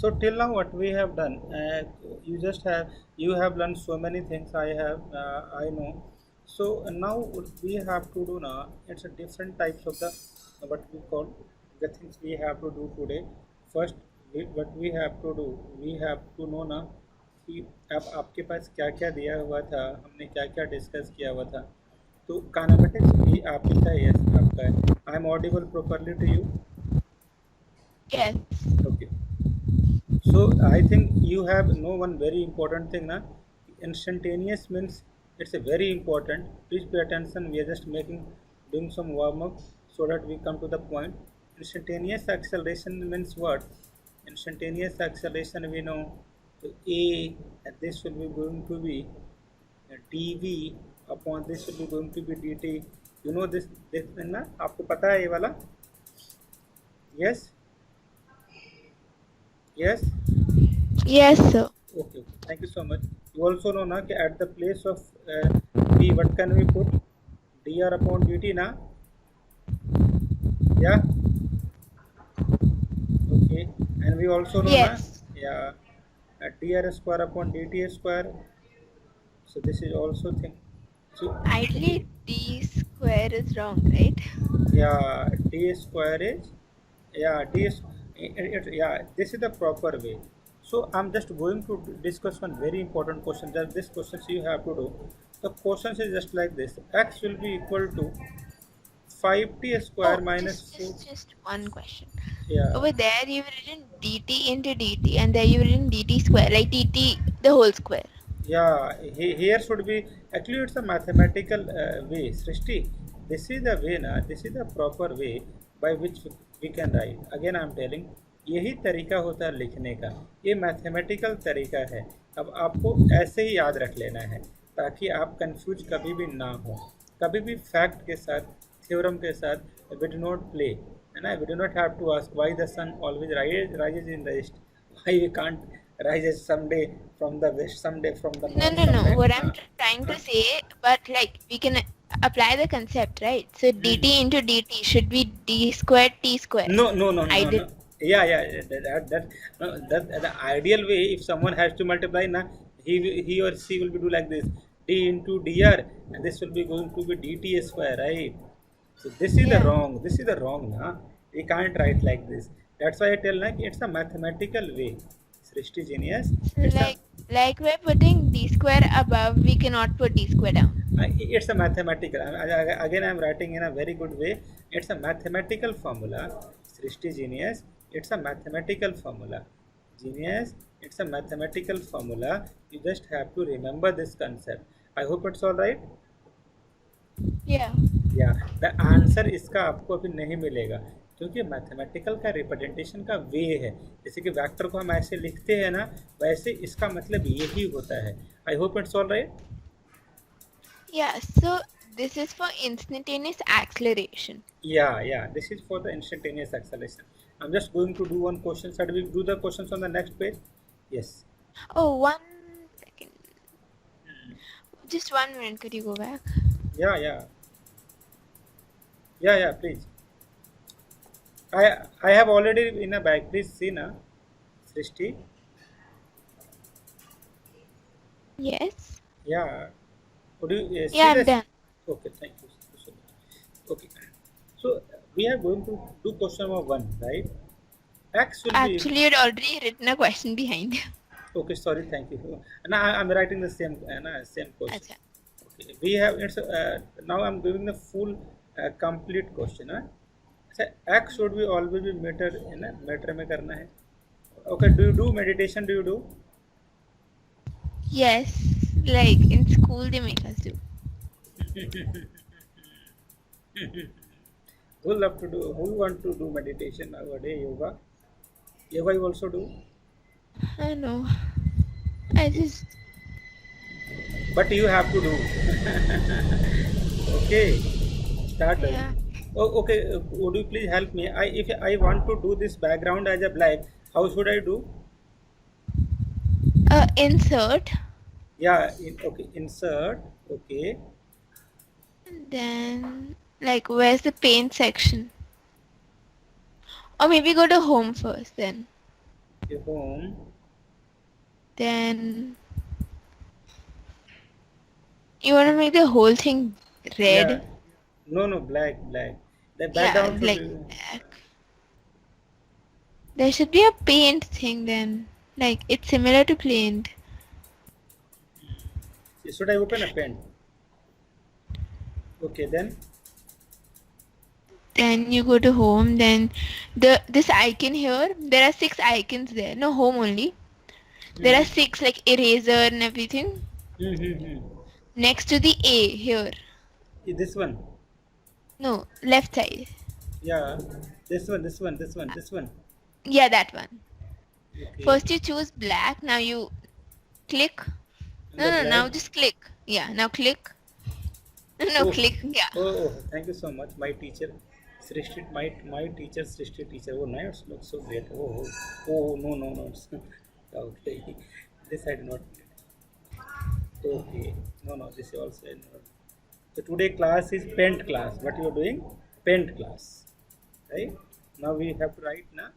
So till now, what we have done, you have learned so many things. I know. So now we have to do now. It's a different types of the what we call the things we have to do today. First, what we have to do, we have to know ना कि अब आपके पास क्या क्या दिया हुआ था, हमने क्या क्या डिस्कस किया हुआ था. तो कानामेटिक्स भी आपका है, यस आपका है. I am audible properly to you. Yes. Okay. So I think you have know one very important thing na. Instantaneous means it's a very important. Please pay attention. We are just doing some warm up so that we come to the point. Instantaneous acceleration means what? Instantaneous acceleration we know. So A and this will be going to be dv upon this will be going to be dt. You know this thing ना आपको पता है ये वाला? Yes, yes. Yes, sir. Okay, okay. Thank you so much. You also know na कि at the place of d, what can we put? Dr upon dt na? Yeah. Okay. And we also know na, Yes. yeah, dr square upon dt square. So this is also thing. So Ideally, d square is wrong, right? yeah, d square is, yeah, yeah, this is the proper way. So I'm just going to discuss one very important question. That this questions you have to do. The questions is just like this: x will be equal to 5t Oh, square minus just 4. just just one question. Yeah, Over there, you've written dt into dt, and there you've written dt square, like dt the whole square. yeah. Here should be actually it's a mathematical way. Srishti, this is the way na. This is the proper way by which we can write. Again, I'm telling. यही तरीका होता है लिखने का. ये mathematical तरीका है. अब आपको ऐसे ही याद रख लेना है ताकि आप कंफ्यूज कभी भी ना हो. कभी भी फैक्ट के साथ, थ्योरम के साथ we do not play, है ना. We do not have to ask why the sun always rises in the east, why we can't rises someday from the west, someday from the No, north, no, no. someday. What I'm trying to say, but like we can apply the concept, right? So Hmm. dt into dt should be d squared t square. No, no, no, no, I no, did. no. Yeah, yeah. No, that the ideal way. If someone has to multiply, na, he or she will be do like this: d into dr, and this will be going to be dt square, right? So this is the Yeah. wrong. This is the wrong, na. We can't write like this. That's why I tell like it's a mathematical way. Srishti genius. So It's a like we're putting d square above, we cannot put d square down. it's a mathematical. Again, I'm writing in a very good way. It's a mathematical formula. Srishti genius. It's a mathematical formula. Genius. It's a mathematical formula. You just have to remember this concept. I hope it's all right. Yeah. या the answer इसका आपको अभी नहीं मिलेगा क्योंकि mathematical का representation का वे है. जैसे कि वेक्टर को हम ऐसे लिखते हैं ना, वैसे इसका मतलब यही होता है. आई hope it's all right. Yeah. So this is for instantaneous acceleration. Yeah, this is for the instantaneous acceleration. I'm just going to do one question. Shall we do the questions on the next page? Yes. Oh, 1 second. Just 1 minute. Could you go back? Yeah. Yeah, please. I have already in a bag. Please see na, Srishti. Yes. Yeah. Would you see Yeah, I'm this? done. Okay, thank you so much. Okay. So we are going to do question number one, right? X will be. Actually, you'd already written a question behind. Okay, sorry, thank you. Now I'm writing the same question. Acha. Okay, we have it's now I'm giving the full complete question. So x should be always be meter in a meter में करना है. Okay, do you do meditation? Do you do? Yes, like in school they make us do. Who love to do? Who want to do meditation nowadays? Yoga. Yoga you also do, I know. I just but you have to do. Okay, start. yeah. Oh, okay. Would you please help me? If I want to do this background as a black, how should I do? Insert Yeah. Okay. Insert. Okay. and then like where's the paint section? Or maybe go to home first then. Okay, home. Then you want to make the whole thing Yeah. red? No, no, black, black. The Yeah, background should like be. black. There should be a paint thing then. Like it's similar to paint. Should I open a pen? Okay, then. Then you go to home. Then this icon here. There are six icons there. No, home only. There are Mm-hmm. six like eraser and everything. Mm-hmm. Next to the A here. This one. No, left side. Yeah. This one. Yeah, that one. Okay. First you choose black. Now you click. And No, the no, black. now just click. Yeah, now click. No, Oh, click. Yeah. thank you so much. My teacher, Srishti, my teacher, Srishti teacher. Oh, now it looks so great. No, no, no. Okay. This I do not. Okay. No, no, this is also not. So today class is paint class. What you are doing? Paint class. Right? Now we have to write ना.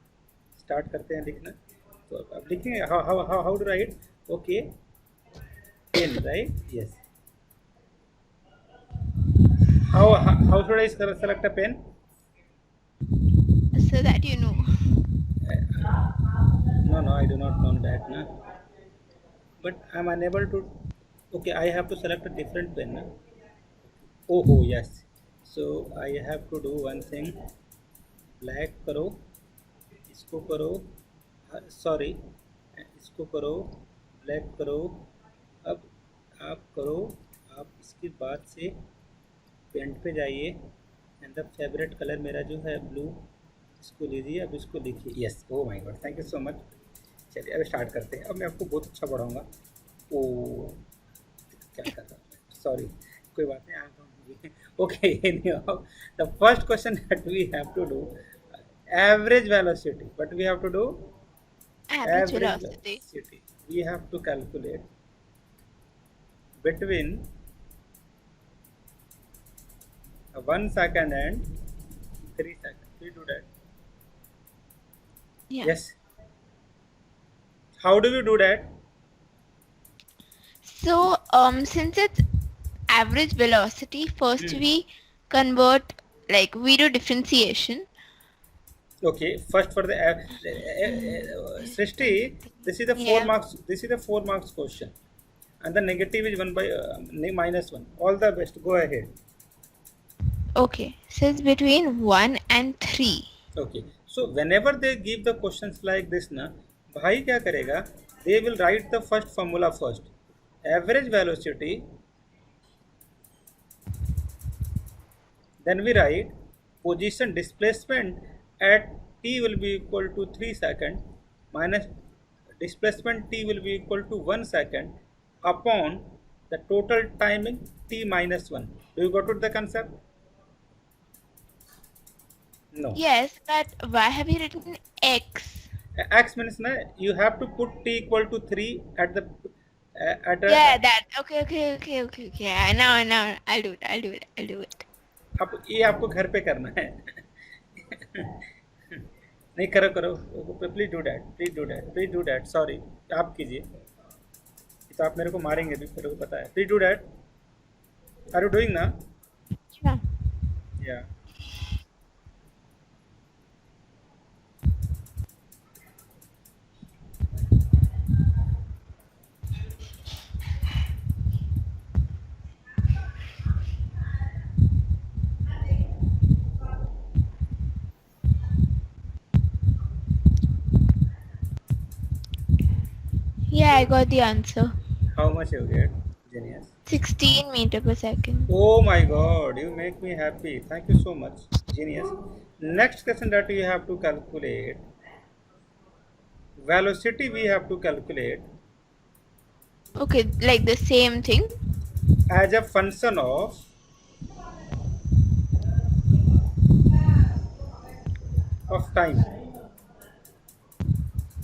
Start करते हैं लिखना. तो अब लिखेंगे how to write? Okay. Pen, right? Yes. How should I select a pen? So that you know. No, no, I do not know that. Na. But I'm unable to. Okay, I have to select a different pen. Na. Oh, yes. So I have to do one thing. Black करो, इसको करो, sorry, इसको करो, black करो. अब आप करो, आप इसके बाद से पेंट पे जाइए एंड द फेवरेट कलर मेरा जो है ब्लू, इसको लीजिए. अब इसको लिखिए. Yes, oh my God, thank you so much. चलिए अब स्टार्ट करते हैं. अब मैं आपको बहुत अच्छा पढ़ाऊँगा. ओ, क्या कर रहा हूँ, सॉरी, कोई बात नहीं. Okay, the first question that we have to do average velocity. What we have to do? Average Average velocity. velocity. We have to calculate between 1 second and 3 seconds. We do that. Yeah. Yes. How do we do that? So since it's average velocity, first Hmm. we convert like we do differentiation. Okay. First for the Srishti, this is the 4 Yeah. marks. This is the 4 marks question, and the negative is 1 by minus 1. All the best. Go ahead. Okay. So it's between 1 and 3. Okay. So whenever they give the questions like this ना, भाई क्या करेगा? They will write the first formula first. Average velocity. Then we write position displacement at t will be equal to 3 second minus displacement t will be equal to 1 second upon the total timing t minus 1. Do you got it the concept? No. Yes, but why have you written X? X means na, you have to put t equal to 3 at the at a. Yeah, that. Okay. Now, I'll do it. अब ये आपको घर पे करना है. नहीं, करो करो. Please do that. सॉरी, आप कीजिए. तो आप मेरे को मारेंगे भी, मेरे को पता है. Please do that. Are you doing ना? Yeah. या. Yeah, I got the answer. How much you get, genius? 16 meter per second. Oh my god, you make me happy. Thank you so much, genius. Next question that we have to calculate. Velocity we have to calculate Okay, like the same thing. as a function of time,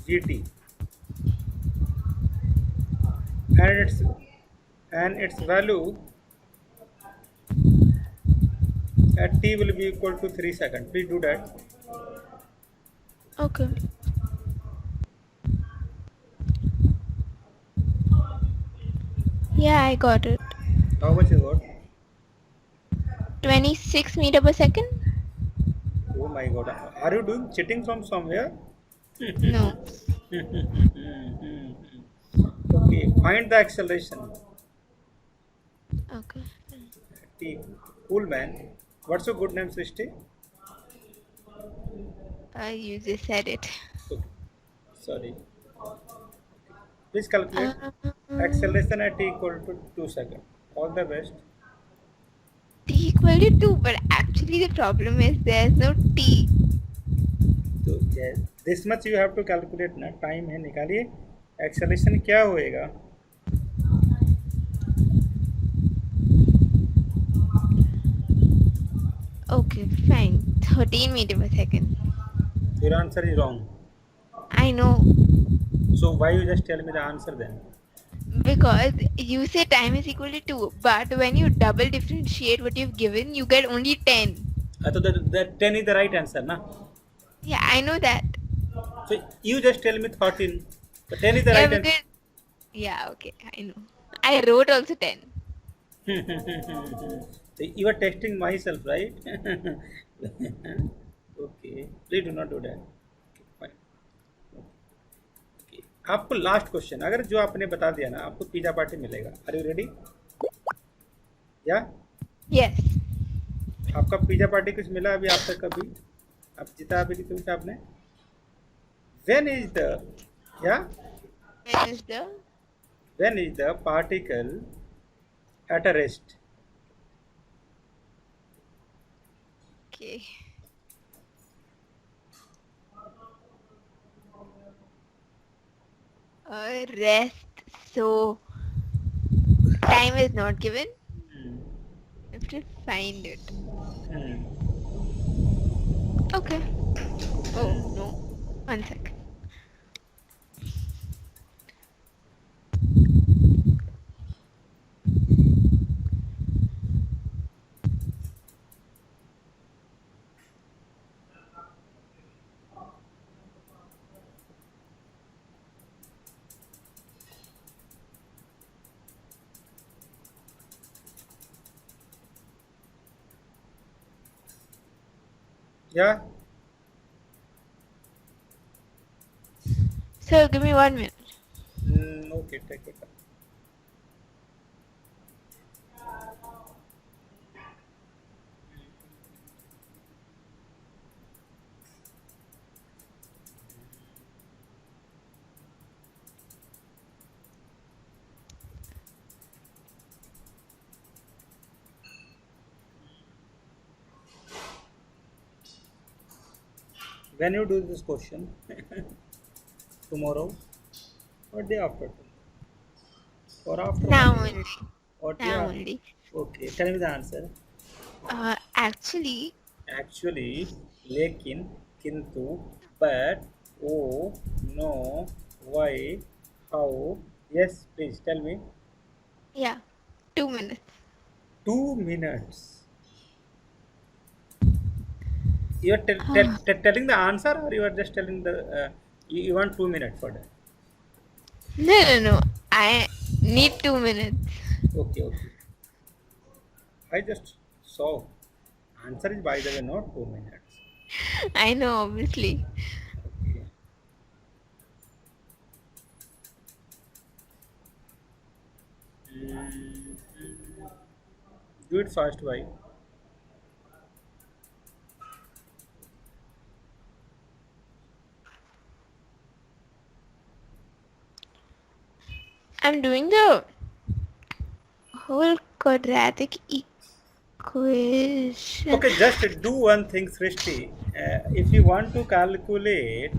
gt, and its value at t will be equal to 3 seconds. Please do that. Okay. Yeah, I got it. How much you got? 26 meter per second? Oh my god. Are you doing cheating from somewhere? No. Okay, find the acceleration. Okay. T. Cool man. What's your good name, Srishti? You just said it. Okay, sorry. Please calculate Um, acceleration at t equal to 2 seconds. All the best. T equal to 2, but actually the problem is there's no T. तो this much you have to calculate ना time है निकालिए acceleration क्या होएगा Okay, fine. 13 meter per second. your answer is wrong I know, so why you just tell me the answer then because you say time is equal to 2, but when you double differentiate what you've given, you get only 10. I thought that 10 is the right answer na Yeah, I know that. so you just tell me 13 so 10 is the Yeah, right answer because. Yeah, okay, I know. I wrote also 10. so you are testing myself right okay please do not do that okay, fine. Okay. आपको last question अगर जो आपने बता दिया ना आपको pizza party मिलेगा are you ready या Yes. आपका पिज्जा पार्टी कुछ मिला अभी आप तक कभी आप जीता अभी कि कुछ आपने when is the yeah When is the. when is the particle at a rest Okay. Rest. So, time is not given. hmm. I have to find it. Hmm. Okay. Oh, no. One sec. yeah So, give me 1 minute. okay take it when you do this question tomorrow or day after or after Now 1 year only. or Now yeah only. okay tell me the answer Actually, actually लेकिन किंतु but oh no why how yes please tell me yeah. 2 minutes. 2 minutes you are Ah, telling the answer or you are just telling the you want 2 minutes for that no, no, no. I need 2 minutes. okay okay I just saw answer is by the way not 2 minutes I know, obviously. okay mm, do it fast why I'm doing the whole quadratic equation. okay just do one thing Srishti if you want to calculate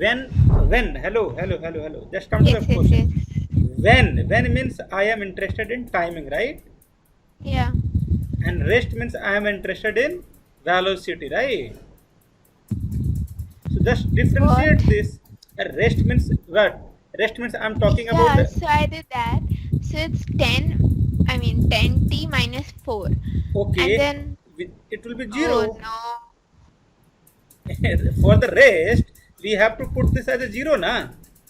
when hello just come to the Yes, yes, question yes. when means I am interested in timing right Yeah. and rest means I am interested in velocity right so just What? differentiate this rest means what rest means I'm talking about Yeah, the so I did that. So it's 10, I mean 10t minus 4. And okay then, it will be oh zero no. for the rest we have to put this as a zero na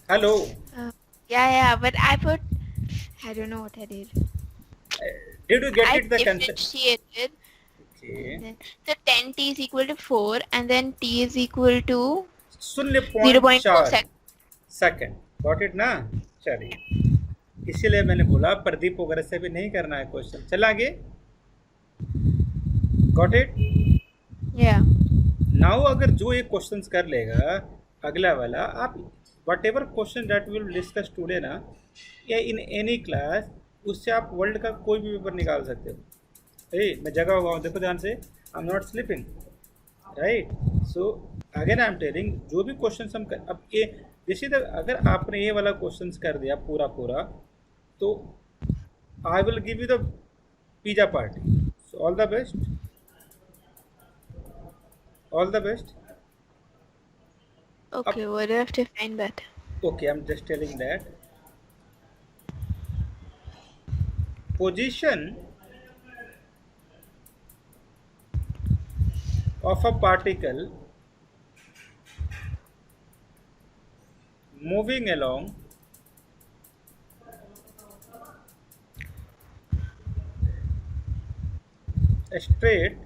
hello Uh, yeah, yeah, but I put I don't know what I did. Did you get I it the concept? differentiated. Okay. Then, so 10t is equal to 4 and then t is equal to 0.4 0.4 seconds. Second. Got it ना. चलिए, इसीलिए मैंने बोला प्रदीप वगैरह से भी नहीं करना है क्वेश्चन. चला आगे. Got it. Yeah. नाउ अगर जो ये क्वेश्चंस कर लेगा अगला वाला, आप what ever question that will discuss today ना, या इन एनी क्लास, उससे आप वर्ल्ड का कोई भी पेपर निकाल सकते हो. मैं जगह हुआ हूँ, देखो ध्यान से. I am not sleeping, right. So again I am telling, जो भी क्वेश्चन हम कर, अब ये जैसे अगर आपने ये वाला क्वेश्चन कर दिया पूरा पूरा, तो I will give you the pizza party. So all the best, all the best. Okay, what do I have to find that? Okay, I'm just telling that position of a particle moving along a straight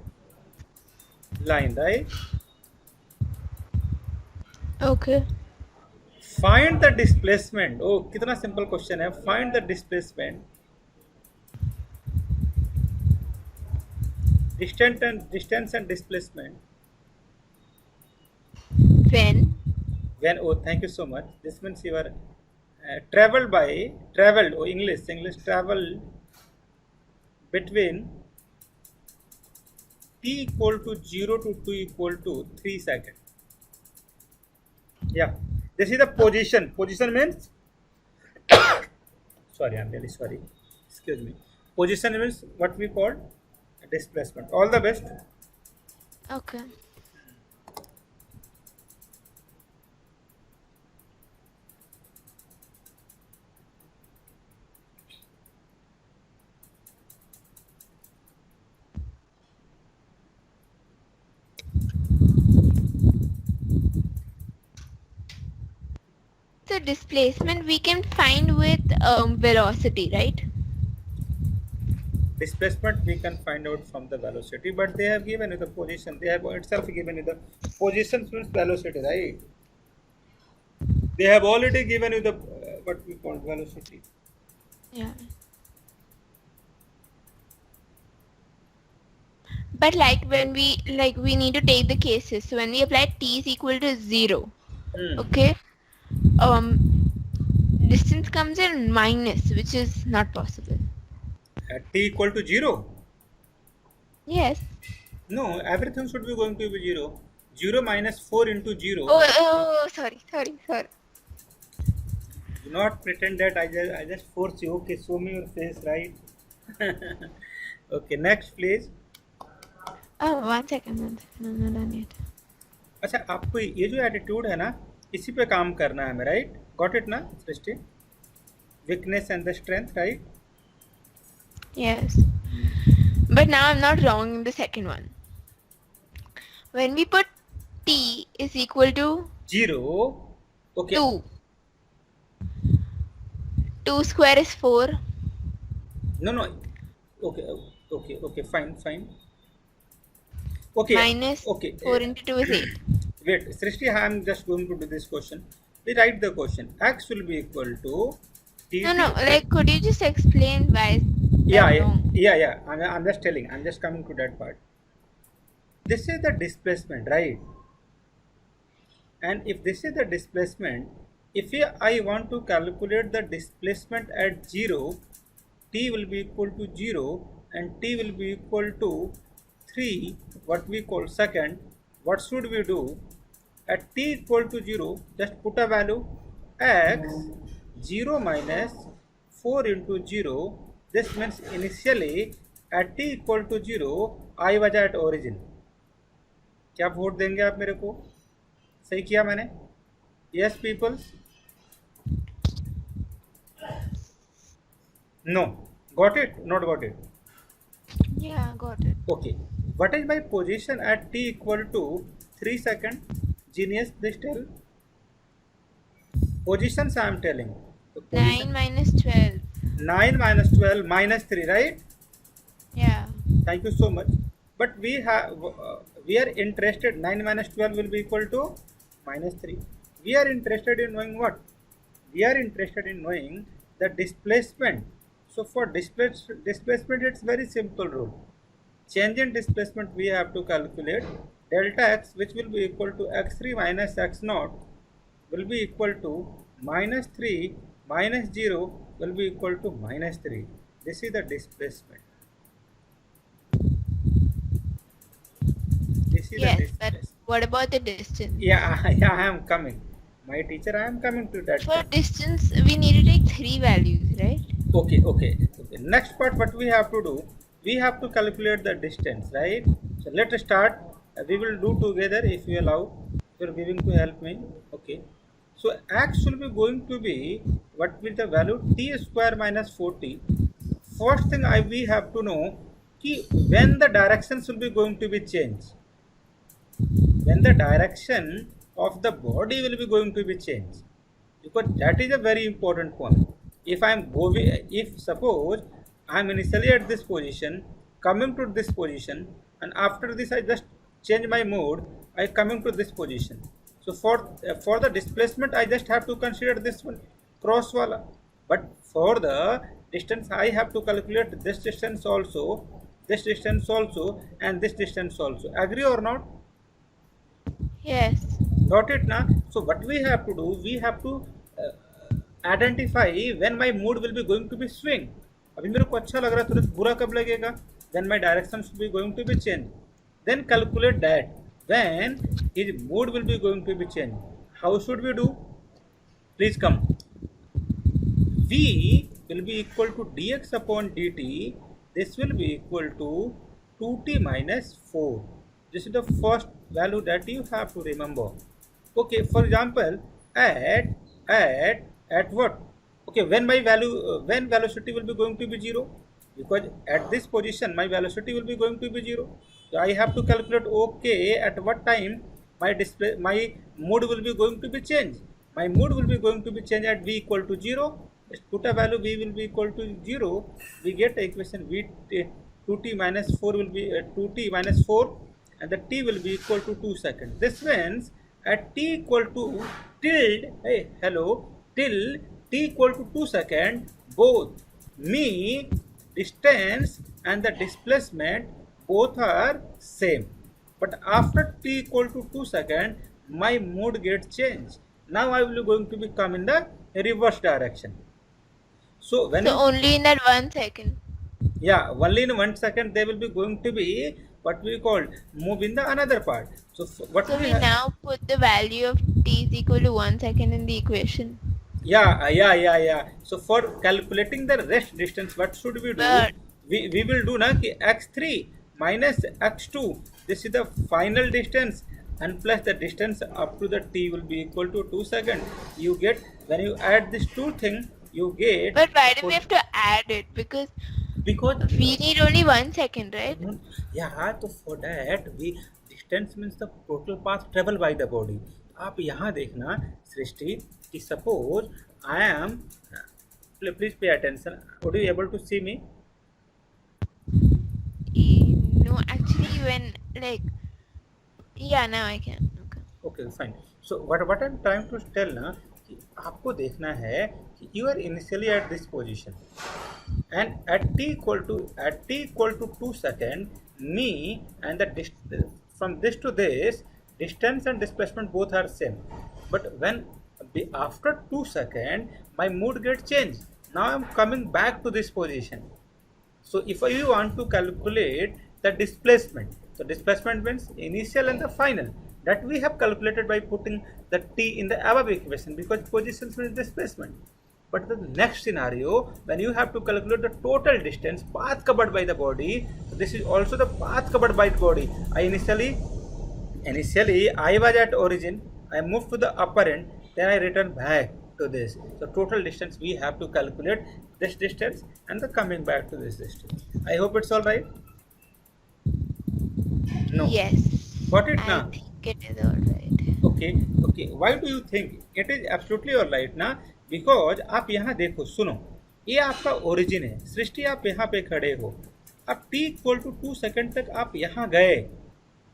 line, right? Okay. Find the displacement. Oh, कितना simple question है. Find the displacement, distance and displacement When? Oh, thank you so much. This means you are traveled. Oh, English travel between t equal to 0 to 2 equal to 3 seconds. Yeah, this is the position. Position means sorry, I'm really sorry. Excuse me. Position means what we call displacement. All the best. Okay. So displacement we can find with velocity, right? Displacement we can find out from the velocity, but they have given you the position. They have itself given you the position means velocity, right? They have already given you the what we call velocity. Yeah. But like when we need to take the cases. So when we apply t is equal to 0, okay, distance comes in minus, which is not possible. At t equal to 0? Yes. No, everything should be going to be 0. 0 minus 4 into 0. Oh, sorry. Do not pretend that I just force you. Okay, show me your face, right? Okay, next please. Oh, 1 second. I'm not done yet. अच्छा, आपको ये जो attitude है ना, इसी पे काम करना है हमें, राइट? गॉट इट ना Srishti? Weakness and the strength, right? Yes. But now I'm not wrong in the second one. When we put t is equal to 0. Okay. 2. 2 square is 4. No. Okay. Fine. Okay. Minus Okay. 4 into 2 is 8. Wait, Srishti, I am just going to do this question. We write the question. X will be equal to t. No. Like, could you just explain why? Yeah. I'm just telling. I'm just coming to that part. This is the displacement, right? And if this is the displacement, if I want to calculate the displacement at 0, t will be equal to 0 and t will be equal to 3, what we call second. What should we do? At t equal to 0, just put a value x 0 minus 4 into 0. This means initially at t equal to 0, I was at origin. क्या vote देंगे आप मेरे को? सही किया मैंने? Yes, people? No. Got it? Not got it? Yeah, got it. Okay. What is my position at t equal to 3 seconds? Genius, please tell. Positions I am telling. 9 minus 12. 9 minus 12 minus 3, right? Yeah. Thank you so much. But we are interested, 9 minus 12 will be equal to minus 3. We are interested in knowing what? We are interested in knowing the displacement. So for displacement, it's very simple rule. Change in displacement we have to calculate delta x, which will be equal to x3 minus x naught, will be equal to minus 3 minus 0 will be equal to minus 3. This is the displacement. This is the Yes, but displacement. what about the distance? Yeah, yeah, I am coming. My teacher, I am coming to that. For distance, we need to take 3 values, right? Okay. Next part, what we have to do, we have to calculate the distance, right? So let us start. We will do together if you allow. You are giving to help me. Okay. So x will be going to be what with the value t square minus 40. First thing we have to know ki when the directions will be going to be changed. When the direction of the body will be going to be changed, because that is a very important point. If suppose I am initially at this position, coming to this position, and after this I just change my mode, I coming to this position. So for the displacement I just have to consider this one cross wala, but for the distance I have to calculate this distance also, and this distance also. Agree or not? Yes. Got it now? So what we have to do, we have to identify when my mood will be going to be swing. अभी मेरे को अच्छा लग रहा है, तुरंत बुरा कब लगेगा? When my directions will be going to be changed. Then calculate that when his mood will be going to be changed. How should we do? Please come. V will be equal to dx upon dt. This will be equal to 2t minus 4. This is the first value that you have to remember. Okay, for example, at what? Okay, when my value when velocity will be going to be 0, because at this position my velocity will be going to be 0. So I have to calculate, okay, at what time my mood will be going to be changed. My mood will be going to be changed at v equal to 0. Just put a value v will be equal to 0. We get the equation v 2t minus 4 will be 2t minus 4, and the t will be equal to 2 seconds. This means at t equal to till t equal to 2 seconds, both me, distance and the displacement both are same. But after t equal to 2 seconds, my mood gets changed. Now I will be going to become in the reverse direction. So when only in that 1 second. Yeah, only in 1 second they will be going to be what we call move in the another part. So what So we we have, now put the value of t is equal to 1 second in the equation. yeah. So for calculating the rest distance, what should we do? But We will do na ki x3 minus x2. This is the final distance, and plus the distance up to the t will be equal to 2 seconds. You get, when you add these two things, you get. But why do we have to add it? Because we need only 1 second, right? Yeah, so for that we distance means the total path traveled by the body. आप यहाँ देखना सृष्टि कि suppose I am, please pay attention. Would you be able to see me? No, actually, when yeah, now I can. Okay, fine. So what I'm trying to tell ना कि आपको देखना है कि you are initially at this position, and at t equal to 2 seconds, me and the from this to this distance and displacement both are same. But when after 2 seconds my mood gets changed. Now I'm coming back to this position. So if you want to calculate the displacement, so displacement means initial and the final, that we have calculated by putting the t in the above equation, because position means displacement. But the next scenario, when you have to calculate the total distance, path covered by the body, so this is also the path covered by the body. Initially I was at origin, I moved to the upper end, then I return back to this. So total distance we have to calculate this distance and the coming back to this distance. I hope it's all right. No. Yes. Got it I now? think it is all right. Okay. Why do you think it is absolutely all right ना? Because आप यहाँ देखो, सुनो, ये आपका origin है। सृष्टि आप यहाँ पे खड़े हो, अब t इक्वल टू 2 सेकेंड तक आप यहाँ गए,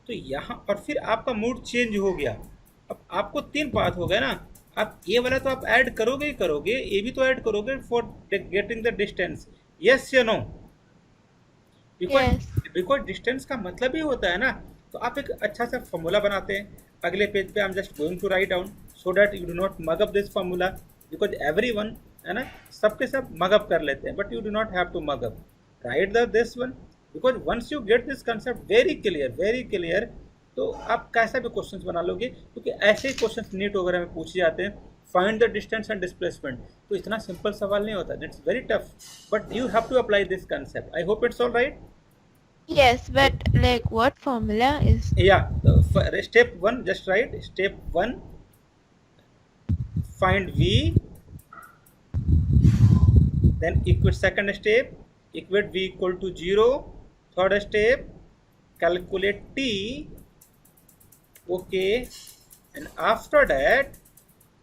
तो यहाँ और फिर आपका मूड चेंज हो गया। अब आपको 3 पाथ हो गए ना, आप ये वाला तो आप ऐड करोगे ही करोगे, ये भी तो ऐड करोगे for getting the distance. Yes या नो? Yes. बिकॉज डिस्टेंस का मतलब ही होता है ना। तो आप एक अच्छा सा फॉर्मूला बनाते हैं, अगले पेज पे I am just going to write down so that you do not mug up this formula, because everyone है ना, सबके सब मग अप कर लेते हैं, but you do not have to mug up. Right the this one, because once you get this concept very clear, तो आप कैसा भी क्वेश्चन बना लोगे, क्योंकि ऐसे ही क्वेश्चन नीट वगैरह में पूछे जाते हैं। Find the distance and displacement, तो इतना सिंपल सवाल नहीं होता, it's very tough, but you have to apply this concept. I hope it's all right. Yes, but like what formula is? Yeah, step 1, just write step 1, find v, then equate second step, equate v equal to 0, third step, calculate t, okay, and after that,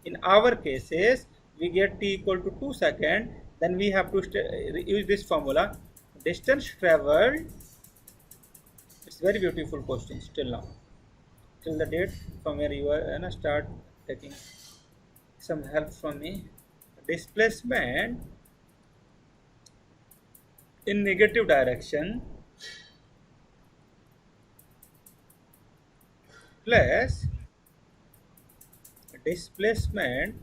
in our cases, we get t equal to 2 seconds, then we have to use this formula, distance traveled. It's very beautiful question still now, till the date from where you are start taking some help from me. Displacement in negative direction plus displacement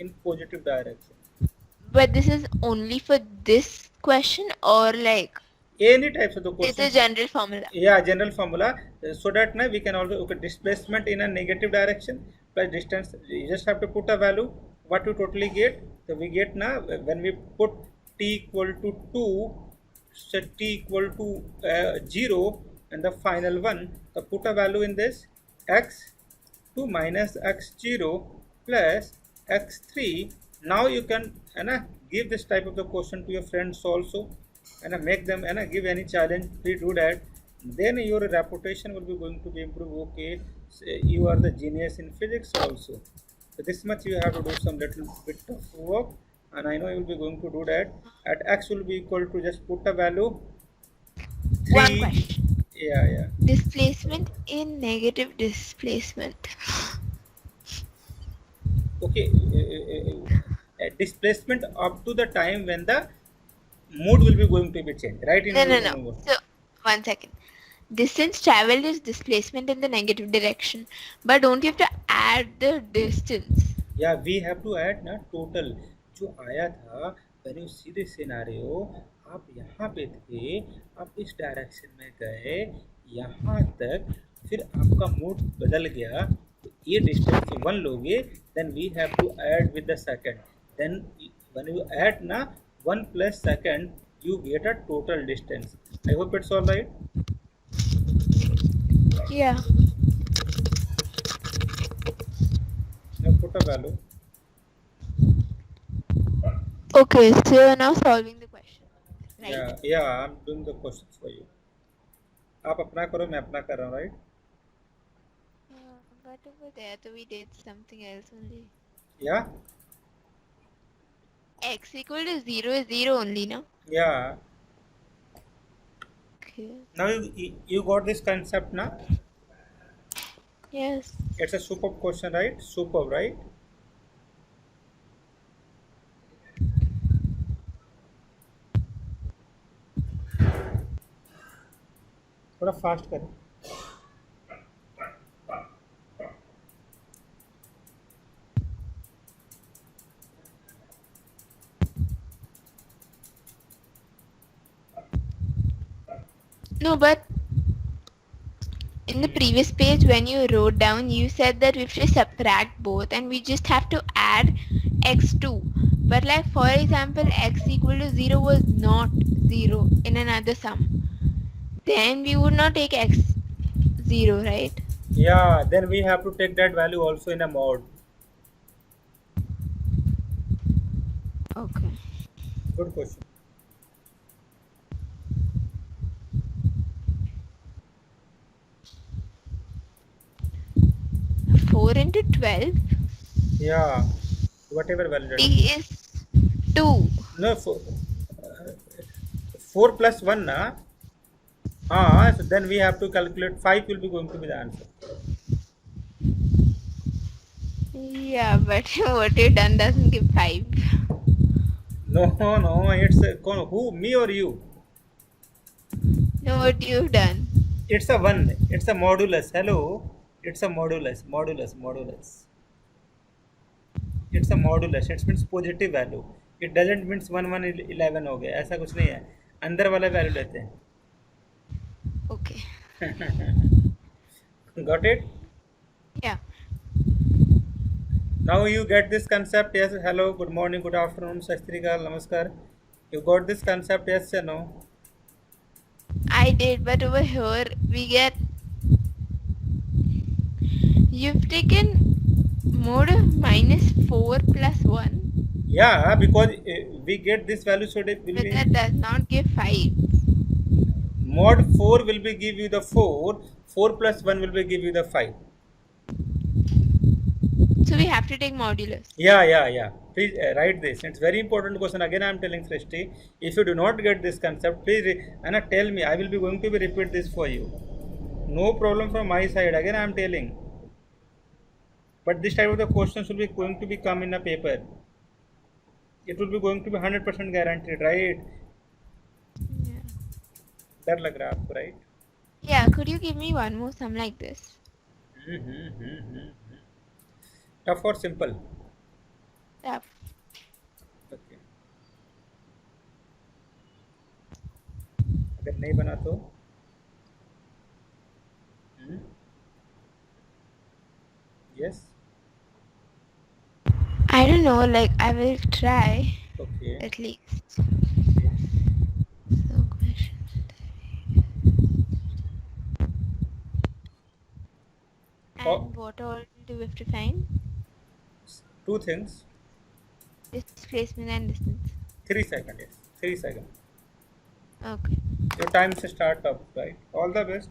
in positive direction. But this is only for this question, or like Any types of the it's question. a general formula? Yeah, general formula. So that now we can also, okay, displacement in a negative direction plus distance. You just have to put a value. What you totally get? So we get now when we put t equal to 2, so t equal to 0, and the final one. So put a value in this, x2 minus x0 plus x3. Now you can give this type of the question to your friends also, and make them give any challenge. Please do that, then your reputation will be going to be improved. Okay, so you are the genius in physics also. So this much you have to do some little bit of work, and I know you will be going to do that. At x will be equal to, just put a value 3. One question. Yeah. Displacement in negative displacement. Okay, displacement up to the time when the mood will be going to be changed, right? No. So, 1 second. Distance traveled is displacement in the negative direction, but don't you have to add the distance? Yeah, we have to add ना total जो आया था। when you see this scenario, आप यहाँ पे थे, आप इस डायरेक्शन में गए यहाँ तक, फिर आपका मूड बदल गया, तो ये डिस्टेंस 1 लोगे, then we have to add with the second, then when you add ना 1 plus second, you get a total distance. I hope it's all right. Yeah. Now put a value. Okay, so you're now solving the question, right? Yeah, I'm doing the questions for you. आप अपना करो, मैं अपना कर रहा हूँ, right? But over there, so we did something else only. Yeah. X equal to 0 is 0 only, no? Yeah. Okay. Now you got this concept now. Yes. It's a superb question, right? Superb, right? थोड़ा fast करें। No, but in the previous page when you wrote down, you said that we have to subtract both and we just have to add x2. But like for example, x equal to 0 was not 0 in another sum. Then we would not take x 0, right? Yeah, then we have to take that value also in a mod. Okay. Good question. Four into 12. Yeah, whatever value that t is. is 2. No, 4 plus 1 na. Ah, so then we have to calculate 5 will be going to be the answer. Yeah, but what you done doesn't give 5. No, no, it's who, me or you? No, what you've done. It's a 1. It's a modulus. Hello. It's a modulus. It's a modulus. It means positive value. It doesn't means 11 हो गया. ऐसा कुछ नहीं है. अंदर वाला value लेते हैं. Okay. Got it? Yeah. Now you get this concept. Yes. Hello. Good morning. Good afternoon. Sat Sri Akal. Namaskar. You got this concept? Yes or no? I did, but over here we get. You've taken mod of minus 4 plus 1, Yeah, because we get this value, so it will but be that does not give 5. mod 4 will be give you the 4. 4 plus 1 will be give you the 5. So we have to take modulus. Yeah. Please write this. It's very important question. Again, I am telling Srishti, if you do not get this concept, please Anna tell me. I will be going to be repeat this for you. No problem from my side. Again, I am telling. But this type of the questions will be going to be come in a paper. It will be going to be 100% guaranteed, right? Yeah. डर लग रहा है आपको, right? Yeah, could you give me one more sum like this? Tough or simple? Tough. Okay. अगर नहीं बना तो yes. I don't know, like I will try Okay. at least. Okay. So question. Oh. And what all do we have to find? Two things. Displacement and distance. 3 seconds. Yes. 3 seconds. Okay. Your time to start up, right? All the best.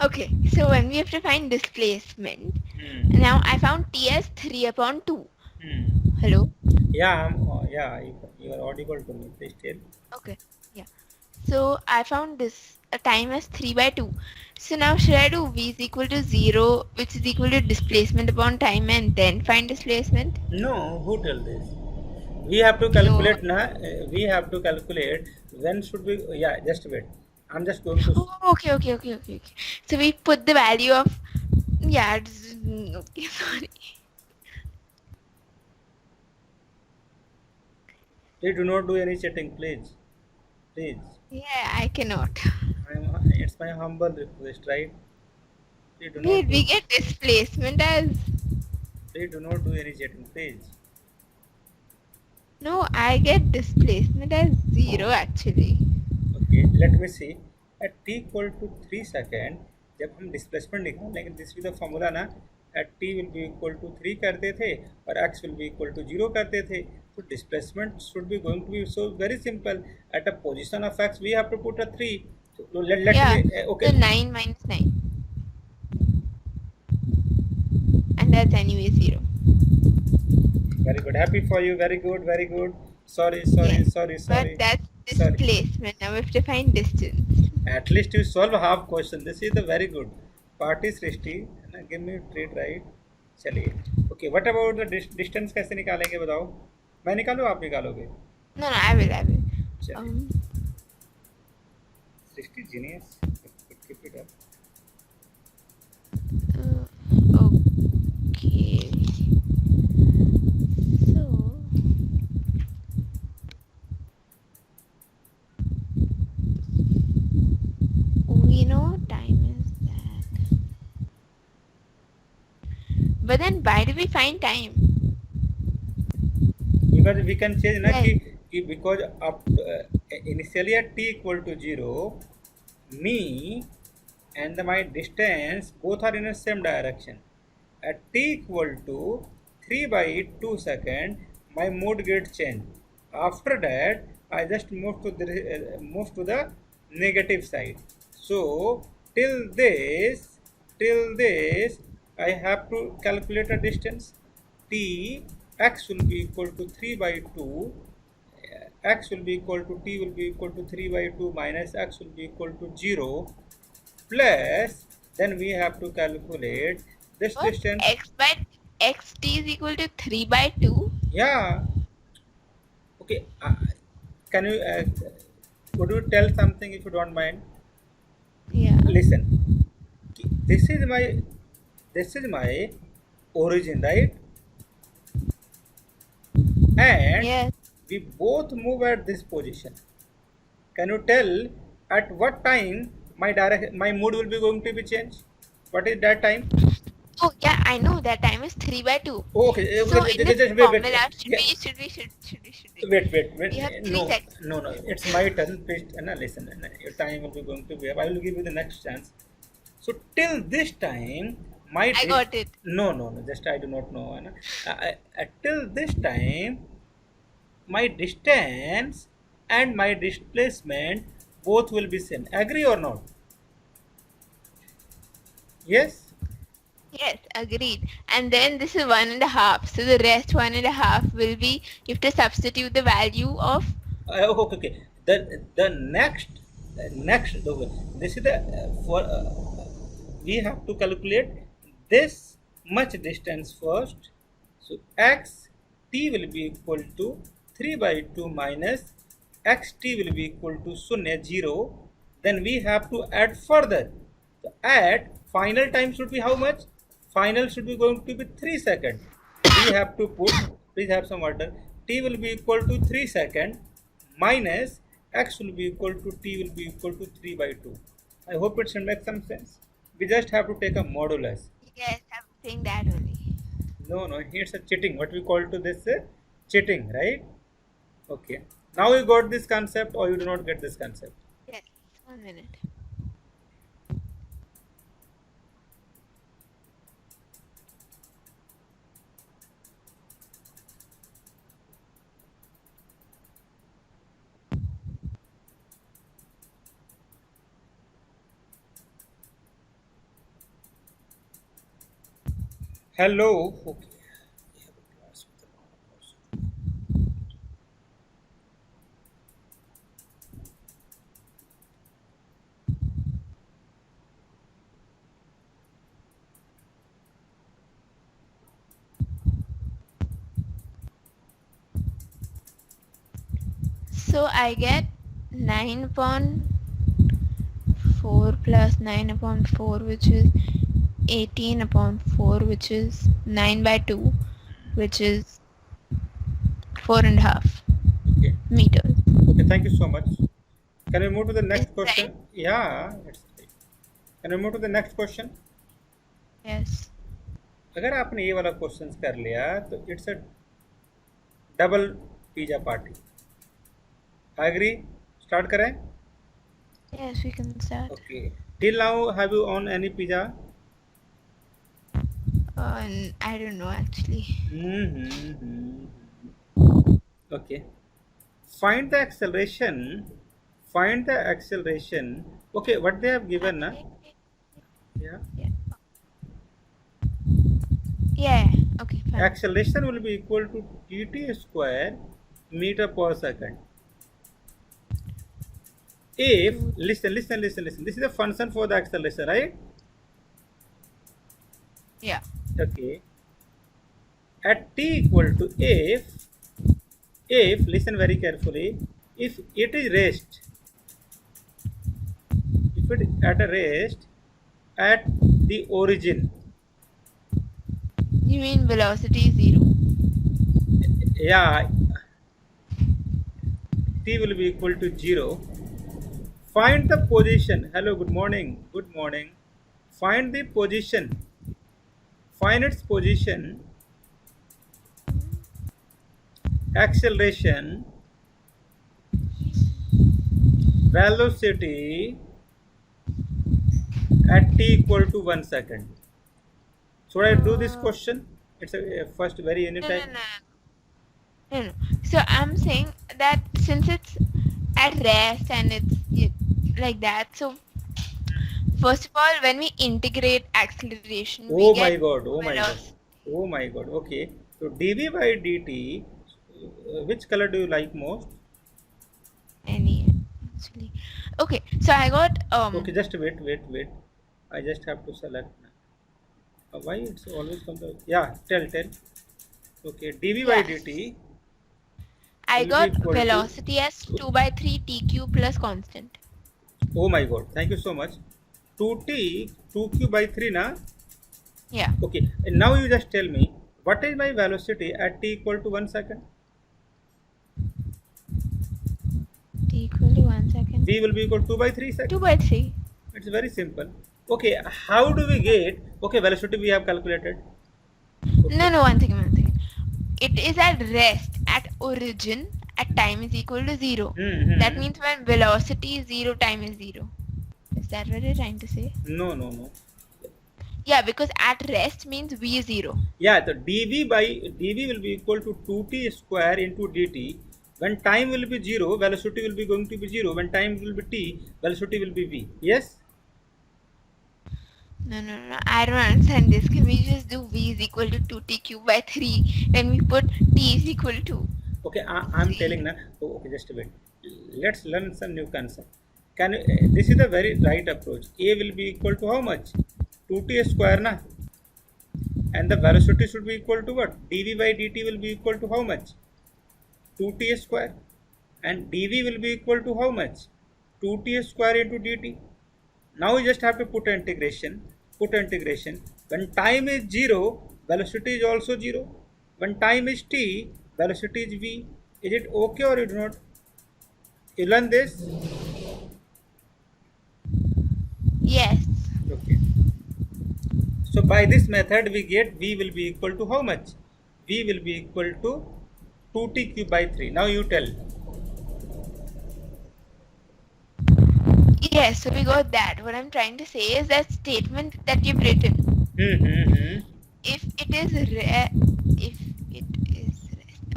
Okay, so when we have to find displacement, Hmm. now I found T as 3 upon 2. Hello? Yeah, you are audible to me. Please tell. Okay, yeah. So I found this time as 3 by 2. So now should I do V is equal to 0, which is equal to displacement upon time, and then find displacement? No, who tell this? We have to calculate we have to calculate when should we. Yeah, just wait. I'm just going to. Oh, okay. So we put the value of, yeah, okay, sorry. Please do not do any chatting, please. Please. Yeah, I cannot. It's my humble request, right? Please do Wait, not we do. get displacement as, Please do not do any chatting, please. no, I get displacement as 0 actually. Okay, let me see. At t equal to 3 second, जब हम displacement निकालेंगे this with the formula ना at t will be equal to 3 करते थे और x will be equal to 0 करते थे तो displacement should be going to be so very simple at a position of x we have to put a 3 so let Yeah, me okay so 9 minus 9. And that's anyway 0. very good, happy for you, very good. Sorry. Yes, but that's Sorry. displacement. Now we have to find distance. At least you solve half question. This is the very good. Party Srishti, ना give me treat right. चलिए. Okay, what about the distance कैसे निकालेंगे बताओ? मैं निकालूँ आप निकालोगे? No, I will. चलिए. Srishti genius. Keep it up. Okay. So we know time is that. But then why do we find time? Because we can change ना Right. कि because up initially at t equal to 0, me and my distance both are in the same direction. at t equal to 3 by 2 second, my mood gets changed. After that, I just move to the negative side. So till this, I have to calculate a distance. T x will be equal to 3 by 2. X will be equal to t will be equal to 3 by 2 minus x will be equal to 0 plus then we have to calculate this What? distance. X by xt is equal to 3 by 2. Yeah, okay. Can you would you tell something if you don't mind? Yeah. Listen, this is my origin, right? And Yes. we both move at this position. Can you tell at what time my mood will be going to be changed? What is that time? Oh yeah, I know that time is 3 by 2. Okay, So okay, in the just wait, formula, yeah, should we? wait. We have 3 No, seconds. no. It's my turn. Please, listen. Your time will be going to be up. I will give you the next chance. So till this time, I got it. no. Just I do not know. Till this time, my distance and my displacement both will be same. Agree or not? Yes. Yes, agreed. And then this is 1.5. So the rest 1.5 will be, you have to substitute the value of. Okay. The next this is the for we have to calculate this much distance first. So x t will be equal to 3 by 2 minus x t will be equal to 0. Then we have to add further. So add final time should be how much? Final should be going to be 3 seconds. We have to put, please have some water. T will be equal to 3 seconds minus x will be equal to t will be equal to 3 by 2. I hope it should make some sense. We just have to take a modulus. Yes, I'm saying that only. No, here's a cheating. What we call to this cheating, right? Okay. Now you got this concept or you do not get this concept? Yes, 1 minute. Hello. Okay. So I get 9 upon 4 plus 9 upon 4, which is 18 upon 4, which is 9 by 2, which is 4.5 Okay. meters. Okay. Thank you so much. Can we move to the next Is question? right? Yeah. It's right. Can we move to the next question? Yes. अगर आपने ये वाला question कर लिया तो it's a double pizza party. Agree? Start करें? Yes, we can start. Okay. Till now, have you owned any pizza? I don't know actually. Okay. Find the acceleration. Find the acceleration. Okay, what they have given, na? Yeah. Yeah. Okay, fine. Acceleration will be equal to dt square meter per second. If listen. This is a function for the acceleration, right? Yeah. Okay. At t equal to if listen very carefully, if it is rest, if it at a rest at the origin, You mean velocity 0? yeah, t will be equal to 0. Find the position. Hello, good morning. Find the position. Find its position, acceleration, velocity at t equal to 1 second. Should I do this Uh, question? It's a first very no, anytime. no, no, no, no. So I'm saying that since it's at rest and like that, so first of all, when we integrate acceleration, we Oh get my god, oh my god, velocity. oh my god. Okay, so dv by dt, which color do you like most? Any actually. Okay, so I got Okay, just wait. I just have to select. Why it's always come to, yeah, tell. Okay, dv by yes, dt I will be got equal to, velocity as 2 by 3 tq plus constant. oh my god, thank you so much. 2t 2q by 3 na. Yeah, Okay, and now you just tell me what is my velocity at t equal to 1 second. t equal to 1 second. V will be equal to 2 by 3 2 seconds. by 3. It's very simple. Okay, how do we get, okay, velocity we have calculated. No, Okay. no, one second. It is at rest at origin at time is equal to 0. That Hmm. means when velocity is 0, time is 0. Is that what you're trying to say? No. Yeah, because at rest means v is 0. Yeah, the dv will be equal to 2t square into dt. When time will be 0, velocity will be going to be 0. When time will be t, velocity will be v. Yes? No. I don't understand this. Can we just do v is equal to 2t cube by 3 when we put t is equal to Okay, I'm 3? telling now. Oh, okay, just wait. Let's learn some new concept. Can you, this is the very right approach. A will be equal to how much? 2t square na? And the velocity should be equal to what? dv by dt will be equal to how much? 2t square. And dv will be equal to how much? 2t square into dt. Now you just have to put integration. Put integration. When time is 0, velocity is also 0. When time is t, velocity is v. Is it okay or is not? You learn this? Yes. Okay. So by this method we get v will be equal to how much? V will be equal to 2t cube by 3. Now you tell. Yes, so we got that. What I'm trying to say is that statement that you've written. Hmm. If it is if it is rest,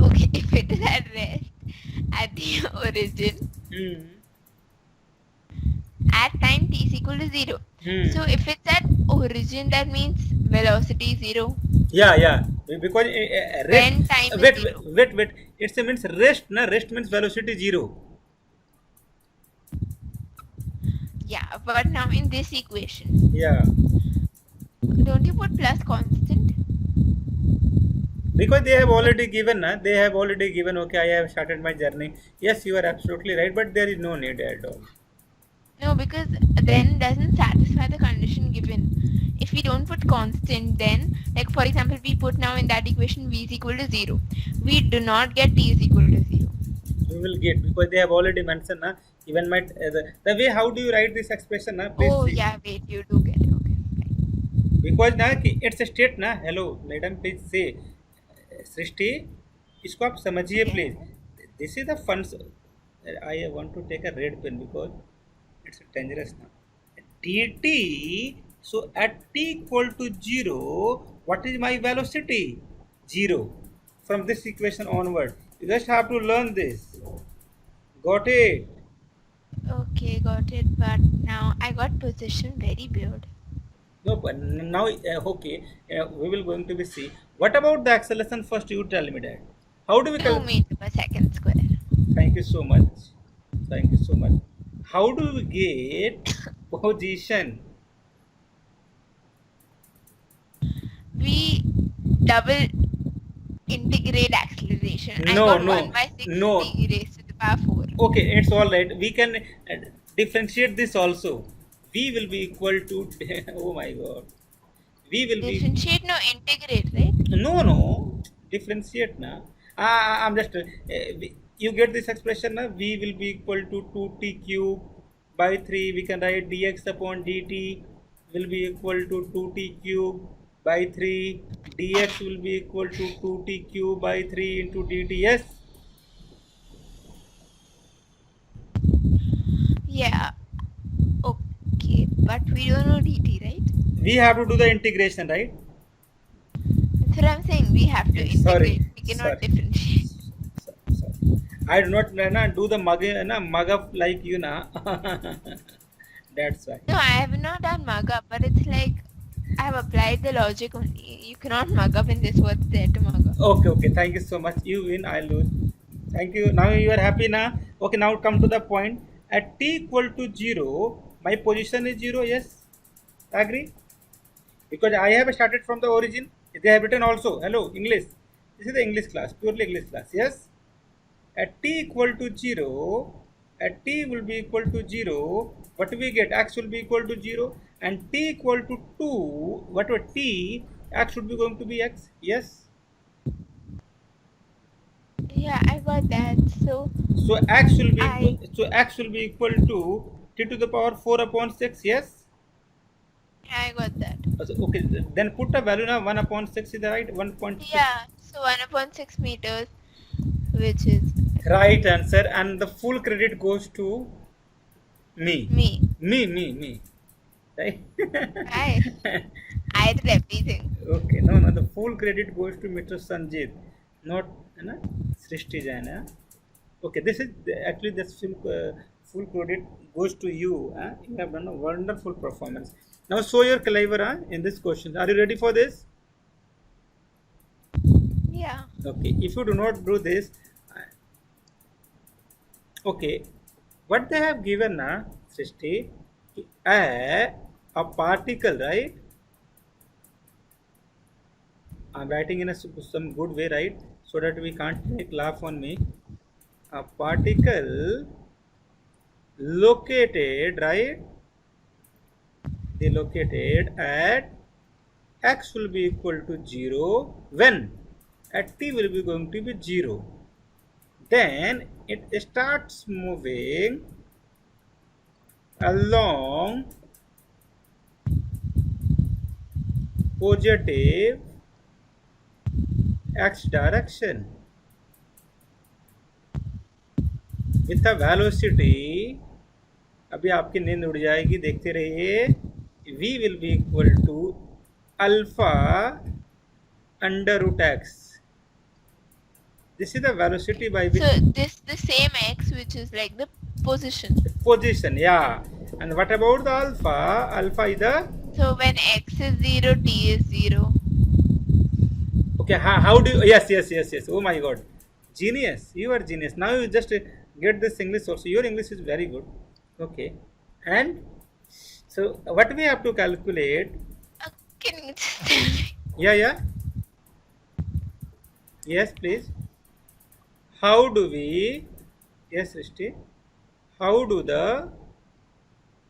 okay, if it is at rest at the origin Hmm. at time t is equal to 0. Hmm. So if it's at origin, that means velocity is 0. Yeah. Because rest. When time is Wait, 0. wait. It means rest. Na rest means velocity 0. Yeah, but now in this equation, Yeah. don't you put plus constant? Because they have already given. Na, they have already given. Okay, I have started my journey. Yes, you are absolutely right. But there is no need at all. No, because then doesn't satisfy the condition given. If we don't put constant, then like for example, we put now in that equation v is equal to 0. We do not get t is equal to 0. You will get because they have already mentioned. Na, even my the way how do you write this expression? Na, please Oh see. yeah, wait, you do get it. Okay, fine. Because ना कि it's a state ना. Hello, madam, please say. सृष्टि, इसको आप समझिए Okay. Please. This is the fun. I want to take a red pen because it's dangerous now. dt. So at t equal to 0, what is my velocity? 0. From this equation onward, you just have to learn this. Got it? Okay, got it. But now I got position very weird. No, but now okay. We will going to be see. What about the acceleration first? You tell me that. How do we 2 meter per second square. Thank you so much. Thank you so much. How do we get position? We double integrate acceleration. I No, got no, 1 by 6 no. t raised to the power 4. Okay, it's all right. We can differentiate this also. V will be equal to. Oh my God. V will be. Differentiate, no, integrate, right? No. Differentiate na. I'm just. You get this expression na. V will be equal to 2t cube by 3. We can write dx upon dt will be equal to 2t cube by 3. Dx will be equal to 2t cube by 3 into dt. Yes. Yeah. Okay, but we don't know dt, right? We have to do the integration, right? That's what I'm saying. We have to Sorry, integrate. We cannot sorry, differentiate. sorry. I do not do the mug up like you na. That's why. No, I have not done mug up, but it's like I have applied the logic only. You cannot mug up in this. What's there to mug up? Okay, okay. Thank you so much. You win, I lose. Thank you. Now you are happy now. Okay, now come to the point. At t equal to 0, my position is 0. Yes, agree? Because I have started from the origin. They have written also. Hello, English. This is the English class, purely English class. Yes. At t equal to 0, at t will be equal to 0, what we get? X will be equal to 0, and t equal to 2, whatever t, x should be going to be x. Yes. Yeah, I got that. So So x will be equal, I so x will be equal to t to the power 4 upon 6. Yes. got that. Okay, then put a value now. 1 upon 6 is the right 1.6. Yeah. So 1/6 meters, which is Right answer, and the full credit goes to me. me. Me. Right? I I did everything. Okay, no, the full credit goes to Mr. Sanjit, not Srishti Jain. Okay, this is actually this full credit goes to you. You have done a wonderful performance. Now show your caliber in this question. Are you ready for this? Yeah. Okay, if you do not do this, okay, what they have given Srishti, a particle, right? I'm writing in some good way, right? So that we can't make laugh on me. A particle located, right? They located at x will be equal to 0 when at t will be going to be 0. Then it starts moving along positive x direction with a velocity. अभी आपकी नींद उड़ जाएगी, देखते रहिए. v will be equal to alpha under root x. This is the velocity by which. So this the same x, which is like the position. Position, yeah. And what about the alpha? Alpha is the. So when x is 0, t is 0. Okay, how do you. Yes. Oh my god. Genius. You are genius. Now you just get this English also. Your English is very good. Okay. And so what we have to calculate. Can you just tell me? Yeah. Yes, please. How do we. Yes, Srishti. How do the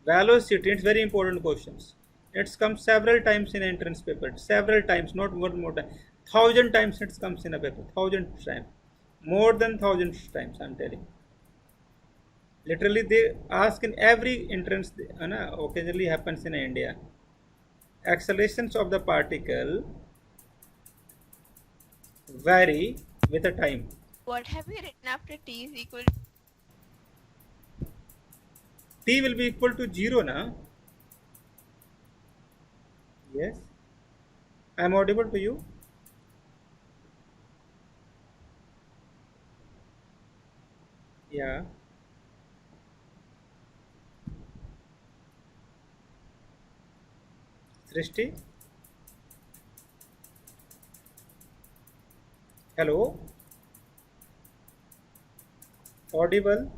velocity, it's very important questions. It's come several times in entrance paper. Several times, not one more time. 1,000 times it comes in a paper. 1,000 times. More than 1,000 times, I'm telling. Literally, they ask in every entrance, occasionally happens in India. Accelerations of the particle vary with the time. What have we written after t is equal? T will be equal to 0 now. Yes. I am audible to you. Yeah. Srishti? Hello? Audible?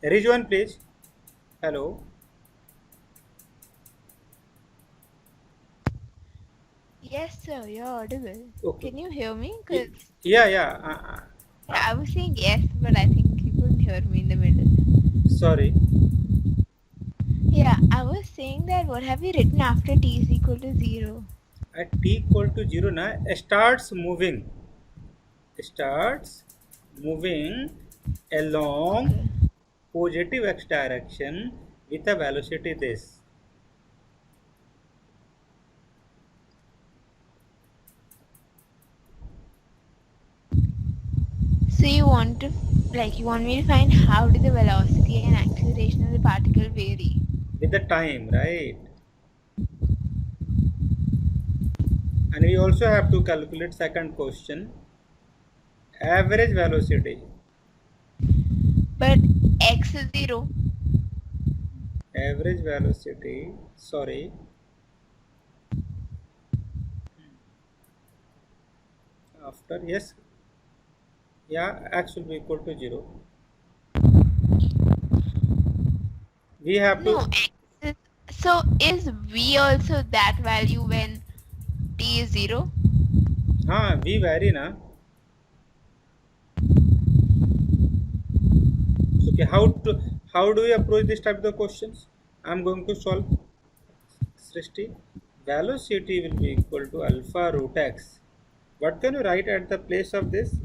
Rizwan, please. Hello? Yes, sir, you're audible. Okay. Can you hear me? Because Yeah. I was saying yes, but I think you couldn't hear me in the middle. Sorry. Yeah, I was saying that what have we written after t is equal to 0? At t equal to 0 na, starts moving along positive x direction with a velocity this. So you want me to find how do the velocity and acceleration of the particle vary? With the time, right? And we also have to calculate second question, average velocity. But x is 0. Average velocity, sorry, after, yes, yeah, x will be equal to 0. We have No, to, x is, so is v also that value when t is 0? we vary na. Okay, how do we approach this type of the questions? I'm going to solve. Srishti, velocity will be equal to alpha root x. What can you write at the place of this?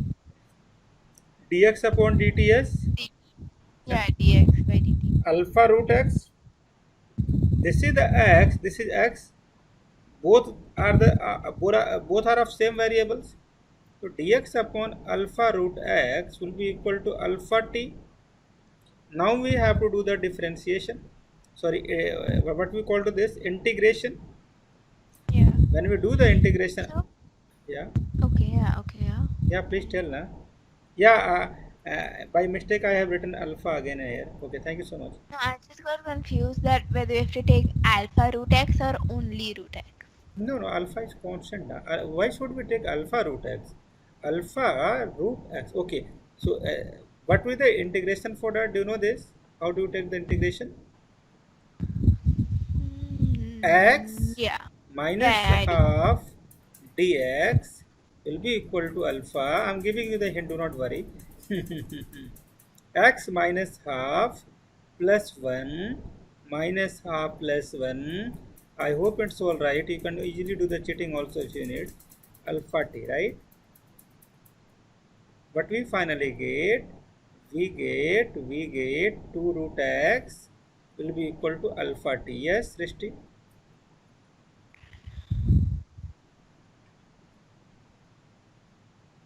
Dx upon dt is Yeah, dx by dt. alpha root x. This is the x. This is x. Both are of same variables. So dx upon alpha root x will be equal to alpha t. Now we have to do the differentiation. Sorry, what we call to this integration. Yeah. When we do the integration, So, yeah, okay, yeah. yeah, please tell na. Yeah, by mistake I have written alpha again here. Okay, thank you so much. No, I just got confused that whether we have to take alpha root x or only root x. No, no, alpha is constant. Why should we take alpha root x? Alpha root x. Okay, so what will the integration for that? Do you know this? How do you take the integration? X Yeah. minus Yeah, I do. half dx will be equal to alpha. I'm giving you the hint, do not worry. X minus half plus 1 minus half plus 1. I hope it's all right. You can easily do the cheating also if you need. Alpha t, right? What we finally get, we get 2 root x will be equal to alpha t. Yes, Rishti?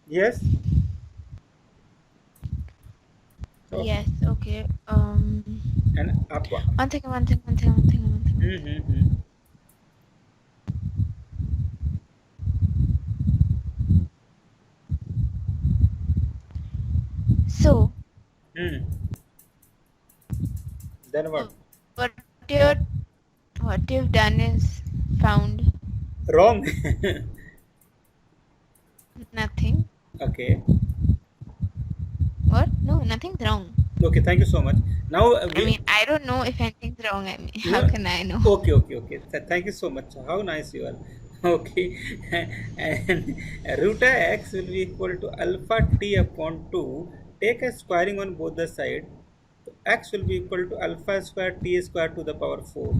Yes? So, Yes, okay. and up. One second. Mm-hmm. So, Hmm. Then what? what you what you've done is found Wrong. nothing. Okay. What? No, nothing's wrong. Okay, thank you so much. Now I mean, I don't know if anything's wrong. I mean, how no, can I know? okay. Thank you so much. How nice you are. Okay, and root x will be equal to alpha t upon 2. Take a squaring on both the side. So x will be equal to alpha square t square to the power 4.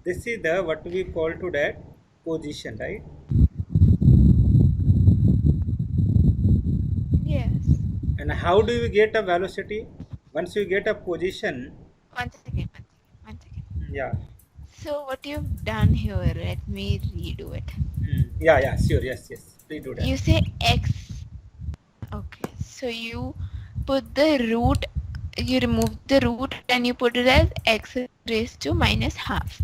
This is the what we call to that position, right? Yes. And how do you get a velocity? Once you get a position, One second. yeah, So, what you've done here, let me redo it. yeah, sure, yes, please do that. You say x. Okay, so you put the root, you remove the root and you put it as x raised to minus half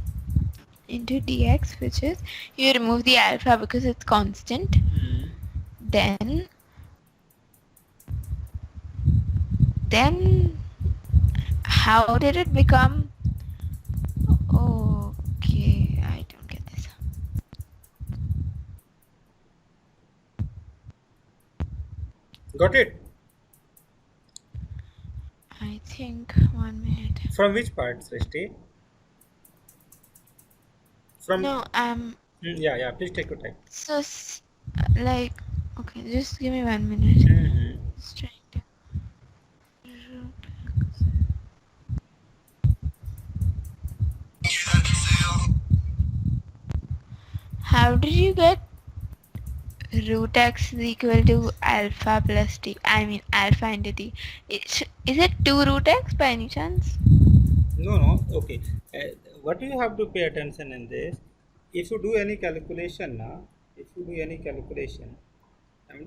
into dx, which is you remove the alpha because it's constant. Then how did it become? Okay, I don't get this. Got it? I think 1 minute. From which part, Srishti? From No, yeah, please take your time. so like, okay, just give me 1 minute. Just trying to. How did you get root x is equal to alpha plus t? I mean alpha into t. Is it 2 root x by any chance? No, okay. What you have to pay attention in this, if you do any calculation now, and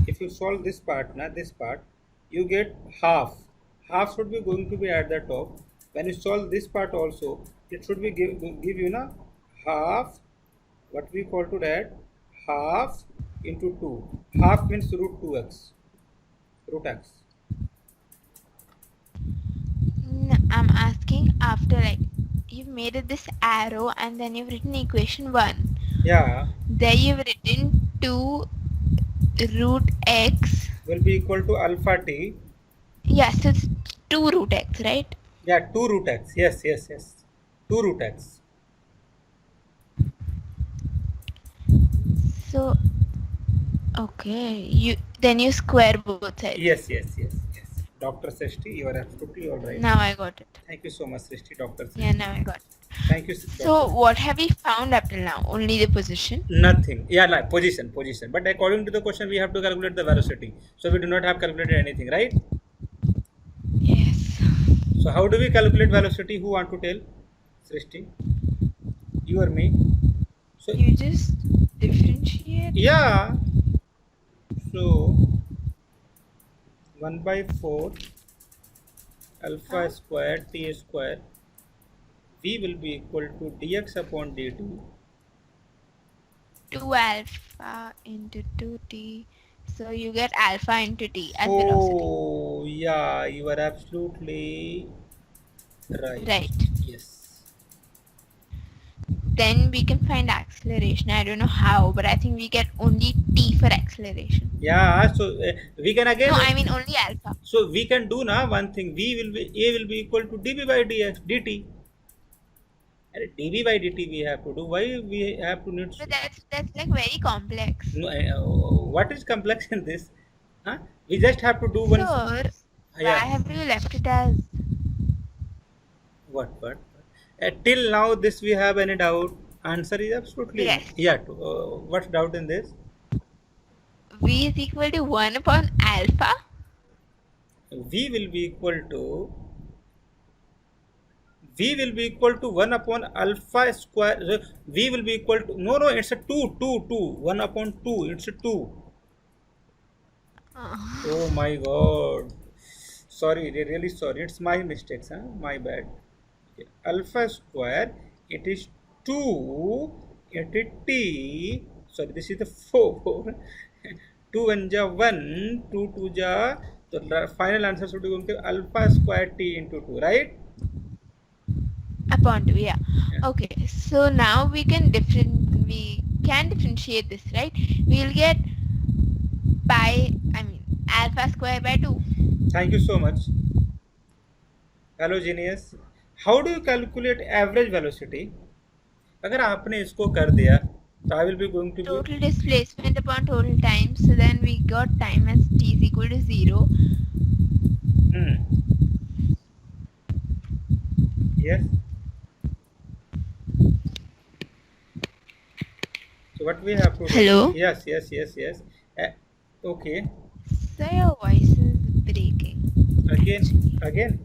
if you solve this part, this part, you get half. Half should be going to be at the top. When you solve this part also, it should be give you na half. What we call to that half into 2. Half means root 2x. Root x. I'm asking after like you've made it this arrow and then you've written equation 1. Yeah, There you've written 2 root x. will be equal to alpha t. Yes, so it's 2 root x, right? Yeah, 2 root x. Yes, yes, yes. 2 root x. So okay, you square both sides. Yes, yes, yes, yes. Dr. Srishti, you are absolutely all right. Now I got it. Thank you so much, Srishti, Dr. Yeah, Srishti. now I got it. Thank you, So Dr. what have we found up till now? Only the position. Nothing. Yeah, like position. But according to the question, we have to calculate the velocity. So we do not have calculated anything, right? Yes. So how do we calculate velocity? Who want to tell? Srishti? You or me? So You just differentiate. yeah. So 1 by 4 alpha square t square v will be equal to dx upon dt. 2 alpha into 2t. So you get alpha into t as velocity. Oh yeah, you are absolutely right. Right. Yes. Then we can find acceleration. I don't know how, but I think we get only t for acceleration. Yeah. So we can again. No, I mean only alpha. So we can do now one thing. A will be equal to dv by dx dt. And dv by dt we have to do. Why we have to need? But that's like very complex. No, what is complex in this? Huh? We just have to do one. Sir, why Yeah. have you left it as What? Till now, this we have any doubt? Answer is absolutely yes? yeah. What's doubt in this? V is equal to 1 upon alpha. V will be equal to V will be equal to 1 upon alpha square. V will be equal to no. It's a 2. 1 upon 2. It's a 2. Oh. Oh my God. Sorry, really sorry. It's my mistakes. Huh? My bad. Alpha square. It is 2. It is t. Sorry, this is the 4. 2 1 ja 1. 2 2 ja. The final answer should be going to alpha square t into 2, right? Upon 2, yeah. Yeah. Okay, so now we can differentiate this, right? We'll get alpha square by 2. Thank you so much. Hello genius. How do you calculate average velocity? अगर आपने इसको कर दिया तो I will be going to be Total displacement upon total time. So then we got time as t is equal to 0. Yes. So what we have to do? Hello? Yes. Okay. So your voice is breaking. Again.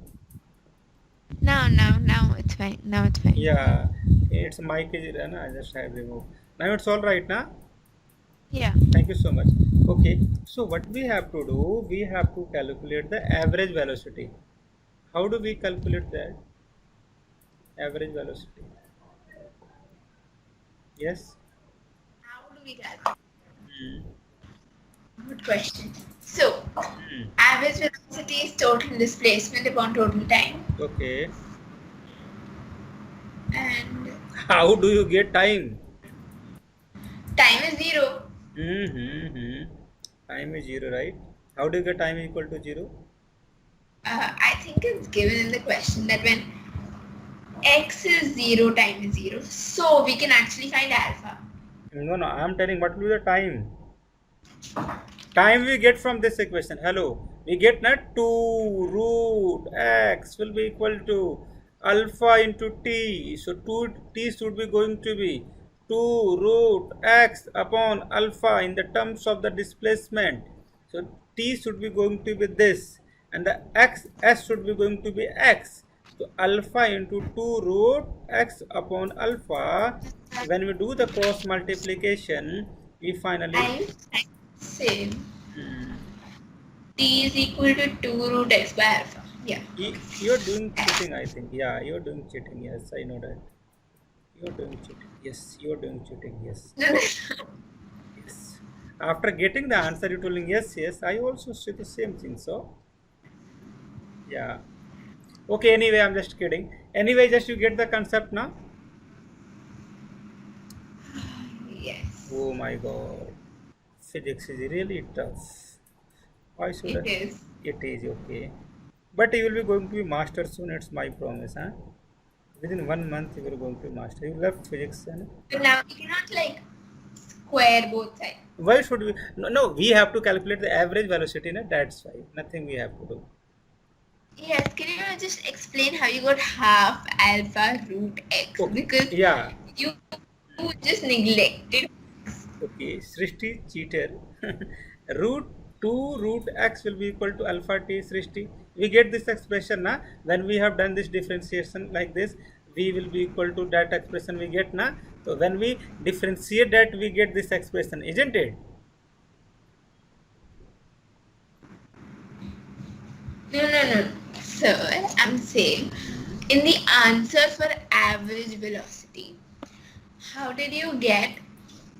Now it's fine. Now it's fine. Yeah. It's mic is na. I just have removed. Now it's all right, na? Yeah. Thank you so much. Okay. So what we have to do? We have to calculate the average velocity. How do we calculate that? Average velocity. Yes. How do we calculate? Hmm. Good question. So, Hmm. average velocity is total displacement upon total time. Okay. And How do you get time? time is 0. Time is 0, right? How do you get time equal to 0? I think it's given in the question that when x is 0, time is 0. So we can actually find alpha. No, I'm telling what will be the time. Time we get from this equation. Hello. We get not 2 root x will be equal to alpha into t. So 2t should be going to be 2 root x upon alpha in the terms of the displacement. So t should be going to be this and the s should be going to be x. So alpha into 2 root x upon alpha. When we do the cross multiplication, we finally Same. T is equal to 2 root x by alpha. Yeah. You're doing cheating, I think. Yeah, you're doing cheating. Yes, I know that. You're doing cheating. Yes, you're doing cheating. Yes. After getting the answer, you telling yes, yes. I also say the same thing. So yeah. Okay. Anyway, I'm just kidding. Anyway, just you get the concept now. Yes, Oh my God. Physics is really tough. Why should it I? is. It is okay. But you will be going to be master soon. It's my promise, huh? Within 1 month, you will going to be master. You love physics, huh? But now we cannot like square both sides. Why should we? No, no. We have to calculate the average velocity. No? That's why. Nothing we have to do. Yes, can you just explain how you got half alpha root x? Okay. Because Yeah. you just neglected. Okay. Srishti cheater. Root 2 root x will be equal to alpha t. Srishti. We get this expression na. When we have done this differentiation like this, v will be equal to that expression we get na. So when we differentiate that, we get this expression, isn't it? No. Sir, I'm saying in the answer for average velocity, how did you get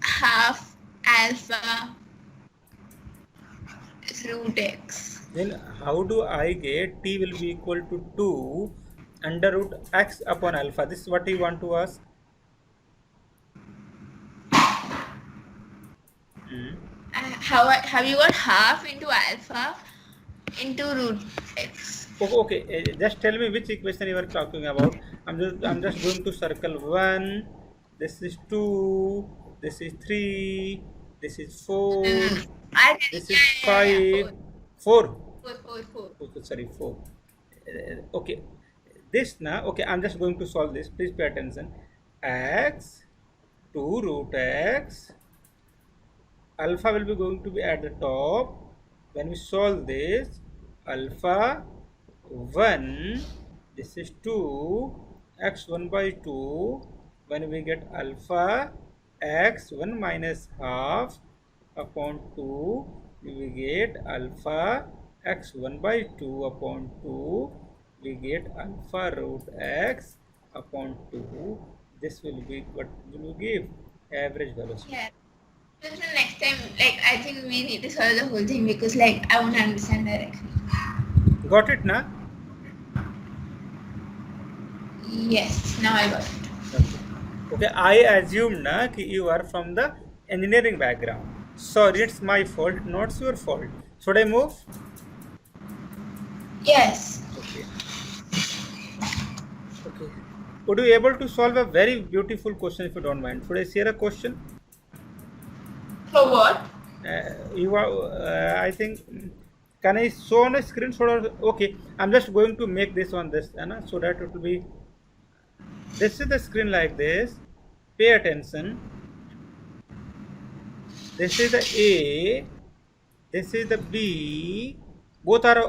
half alpha root x? Then how do I get t will be equal to 2 under root x upon alpha? This is what you want to ask. Hmm. How you got half into alpha into root x? Okay, just tell me which equation you are talking about. I'm just going to circle 1. This is 2. This is 3. This is 4. I This yeah, is yeah, yeah, 5. 4. four. Okay, sorry, 4. Okay, this now. Okay, I'm just going to solve this. Please pay attention. X 2 root x. Alpha will be going to be at the top. When we solve this, alpha 1, this is 2, x 1 by 2. When we get alpha x 1 minus half upon 2, we get alpha x 1 by 2 upon 2. We get alpha root x upon 2. This will be what will give average velocity. Yeah. So next time, like I think we need to solve the whole thing because like I won't understand directly. Got it, na? Yes, now I got it. Okay, I assume na कि you are from the engineering background. Sorry, it's my fault, not your fault. Should I move? Yes. Okay. Okay. Would you be able to solve a very beautiful question if you don't mind? Should I share a question? For what? You are, I think, can I show on a screen? Okay, I'm just going to make this on this, so that it will be. This is the screen like this. Pay attention. This is the A. This is the B. Both are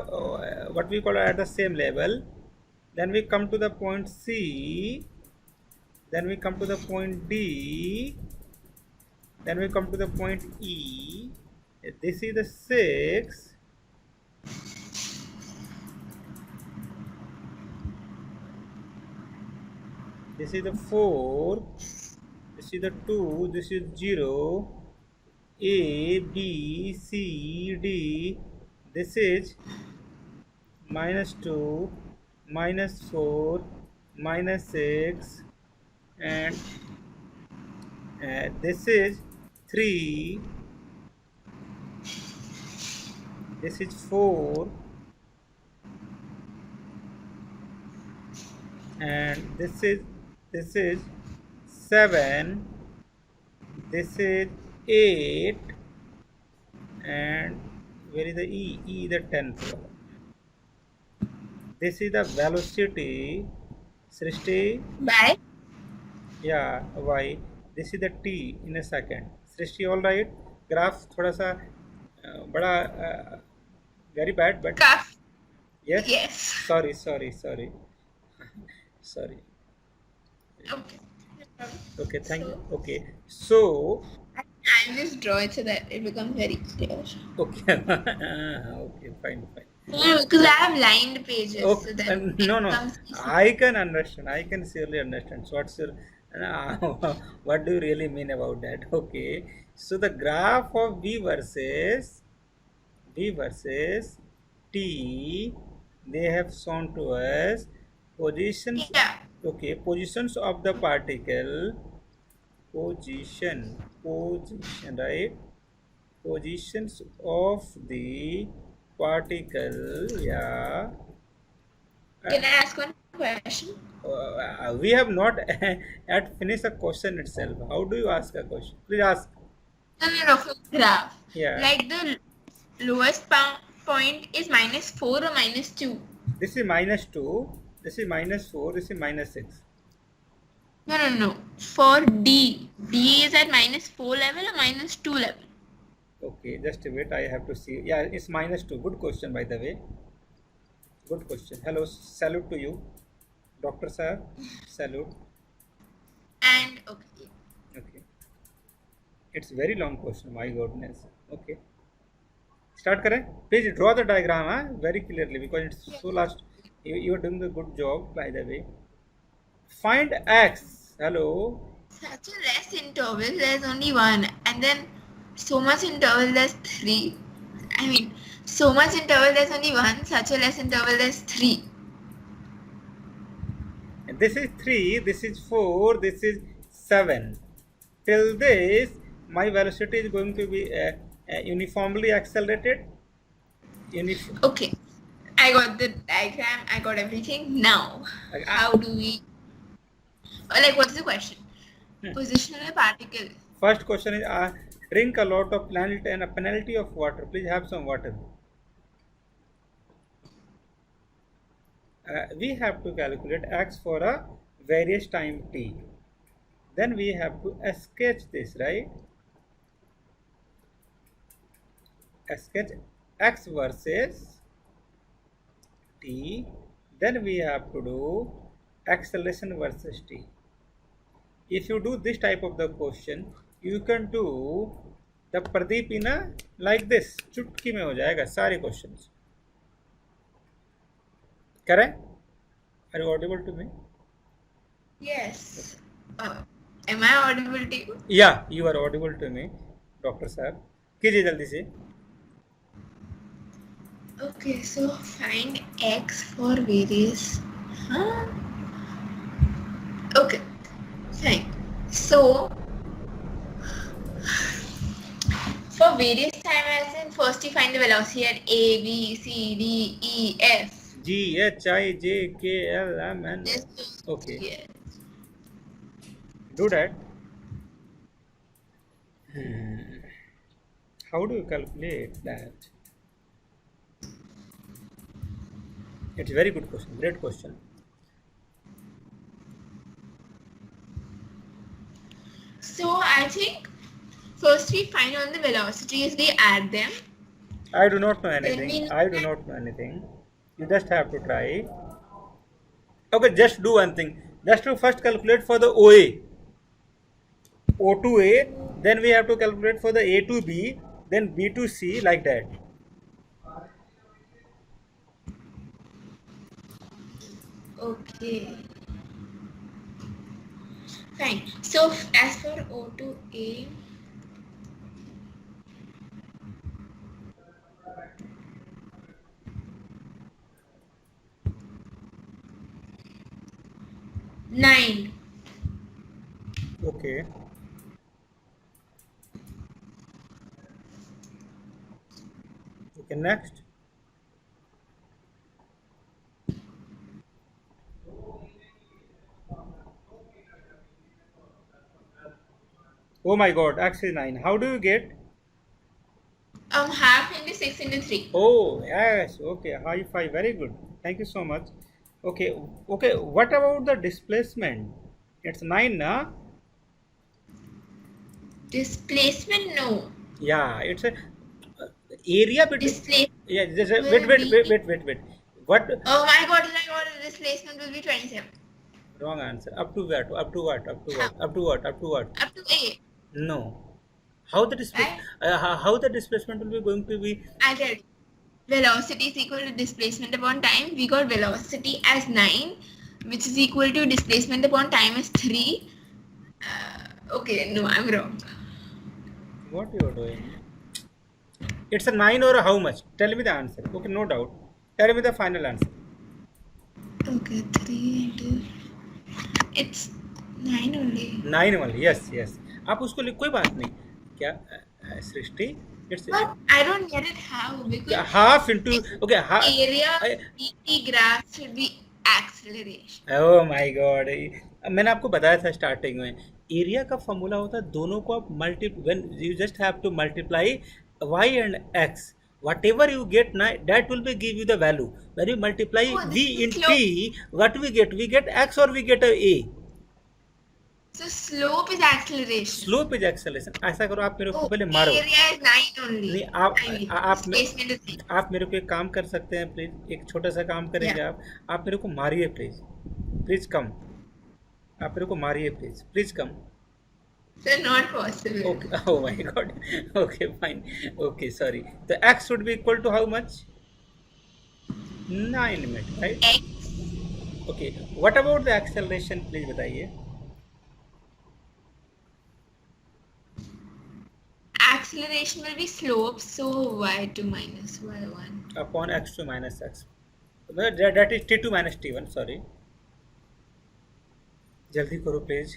what we call at the same level. Then we come to the point C. Then we come to the point D. Then we come to the point E. This is the 6. This is the 4. This is the 2. This is 0. A, B, C, D. This is -2, -4, -6, and this is 3. This is 4, and this is 7. This is 8, and where is the E? E the 10th one. This is the velocity, Srishti. Bye. Yeah, y. This is the t in a second. Srishti, all right. Graph थोड़ा सा बड़ा very bad, but Cuff. yes. Yes. Sorry. Sorry. Okay. Okay, thank you. Okay, so I'll just draw it so that it becomes very clear. okay, okay, fine. Yeah, because I have lined pages. Okay, So that no. becomes easy. I can understand. I can surely understand. So what's your Now, what do you really mean about that? Okay. So the graph of V versus T, they have shown to us positions. Yeah. Okay, positions of the particle. Position, right? Positions of the particle. Yeah. Can I ask one question? We have not yet finished the question itself. How do you ask a question? Please ask. No, no, no, for graph. Yeah. Like the lowest point is -4 or -2. This is -2. This is -4. This is -6. No, no, no. For D. D is at -4 level or -2 level? Okay, just a wait. I have to see. Yeah, it's -2. Good question, by the way. Good question. Hello, salute to you, Doctor Sir. Salute. And okay. Okay. It's very long question. My goodness. Okay. Start करें. Please draw the diagram very clearly because it's so last. You are doing the good job, by the way. Find x. Hello. Such a less interval, there's only one. And then so much interval, there's three. I mean, so much interval, there's only one. Such a less interval, there's three. And this is 3, this is 4, this is 7. Till this, my velocity is going to be uniformly accelerated. Okay. I got the diagram, I got everything. Now, Like, how do we... Like, what's the question? Position of the particle. First question is drink a lot of planet and a penalty of water. Please have some water. We have to calculate x for a various time t. Then we have to sketch this, right? Sketch x versus t. Then we have to do acceleration versus t. If you do this type of the question, you can do the Pradeep in a like this. चुटकी में हो जाएगा सारे questions. Correct? Are you audible to me? Yes. Am I audible to you? Yeah, you are audible to me, Doctor Sir. कीजिए जल्दी से. Okay, so find x for various. Huh? Okay, fine. So for various time, as in first you find the velocity at A, B, C, D, E, F. G H I J K L M N. This- Okay. Yes. Do that. How do you calculate that? It's a very good question. Great question. So I think first we find all the velocities, we add them. I do not know Then anything. we I do not know anything. You just have to try. Okay, just do one thing. Just to first calculate for the OA. O to A. Then we have to calculate for the A to B. Then B to C, like that. Okay. Fine. So as for O to A, nine. Okay. Okay, next. Oh my god, X is 9. How do you get? Half into 6 into 3. Oh, yes. Okay, high five. Very good. Thank you so much. Okay, okay. What about the displacement? It's 9, na? Displacement, no. Yeah, it's a area between. Displacement. Yeah, wait. What? Oh my god, the displacement will be 27. Wrong answer. Up to what? Up to what? Up to what? Up to what? Up to what? Up to A. No. How the how the displacement will be going to be? I tell you. Velocity is equal to displacement upon time. We got velocity as 9, which is equal to displacement upon time as 3. Okay, no, I'm wrong. What you are doing? It's a 9 or a how much? Tell me the answer. Okay, no doubt. Tell me the final answer. Okay, 3 into. It's 9 only. 9 only. Yes, yes. आप उसको लिख, कोई बात नहीं. क्या सृष्टि? It's But I don't get it how, because half into, okay, area dt graph should be acceleration. oh my god. मैंने आपको बताया था स्टार्टिंग में, एरिया का फॉर्मूला होता है दोनों को आप multi, when you just have to multiply y and x, whatever you get now that will be give you the value. When you multiply Oh, v this is in slope. t, what we get x or we get a. So slope is acceleration. Slope is acceleration. ऐसा करो, आप मेरे को Oh, पहले मारो. area is 9 only. नहीं, I mean, आप displacement is 9. आप मेरे को एक काम कर सकते हैं प्लीज, एक छोटा सा काम करेंगे. Yeah. आप मेरे को मारिए प्लीज, प्लीज कम. आप मेरे को मारिए please, please come. So not possible. Okay, oh my God. Okay fine. Okay sorry. तो x should be equal to how much? 9 minute, right? X. Okay, what about the acceleration please बताइए. Acceleration will be slope, so y2 minus y1. अपॉन x2 minus x, that is t2 minus t1. Sorry, जल्दी करो please.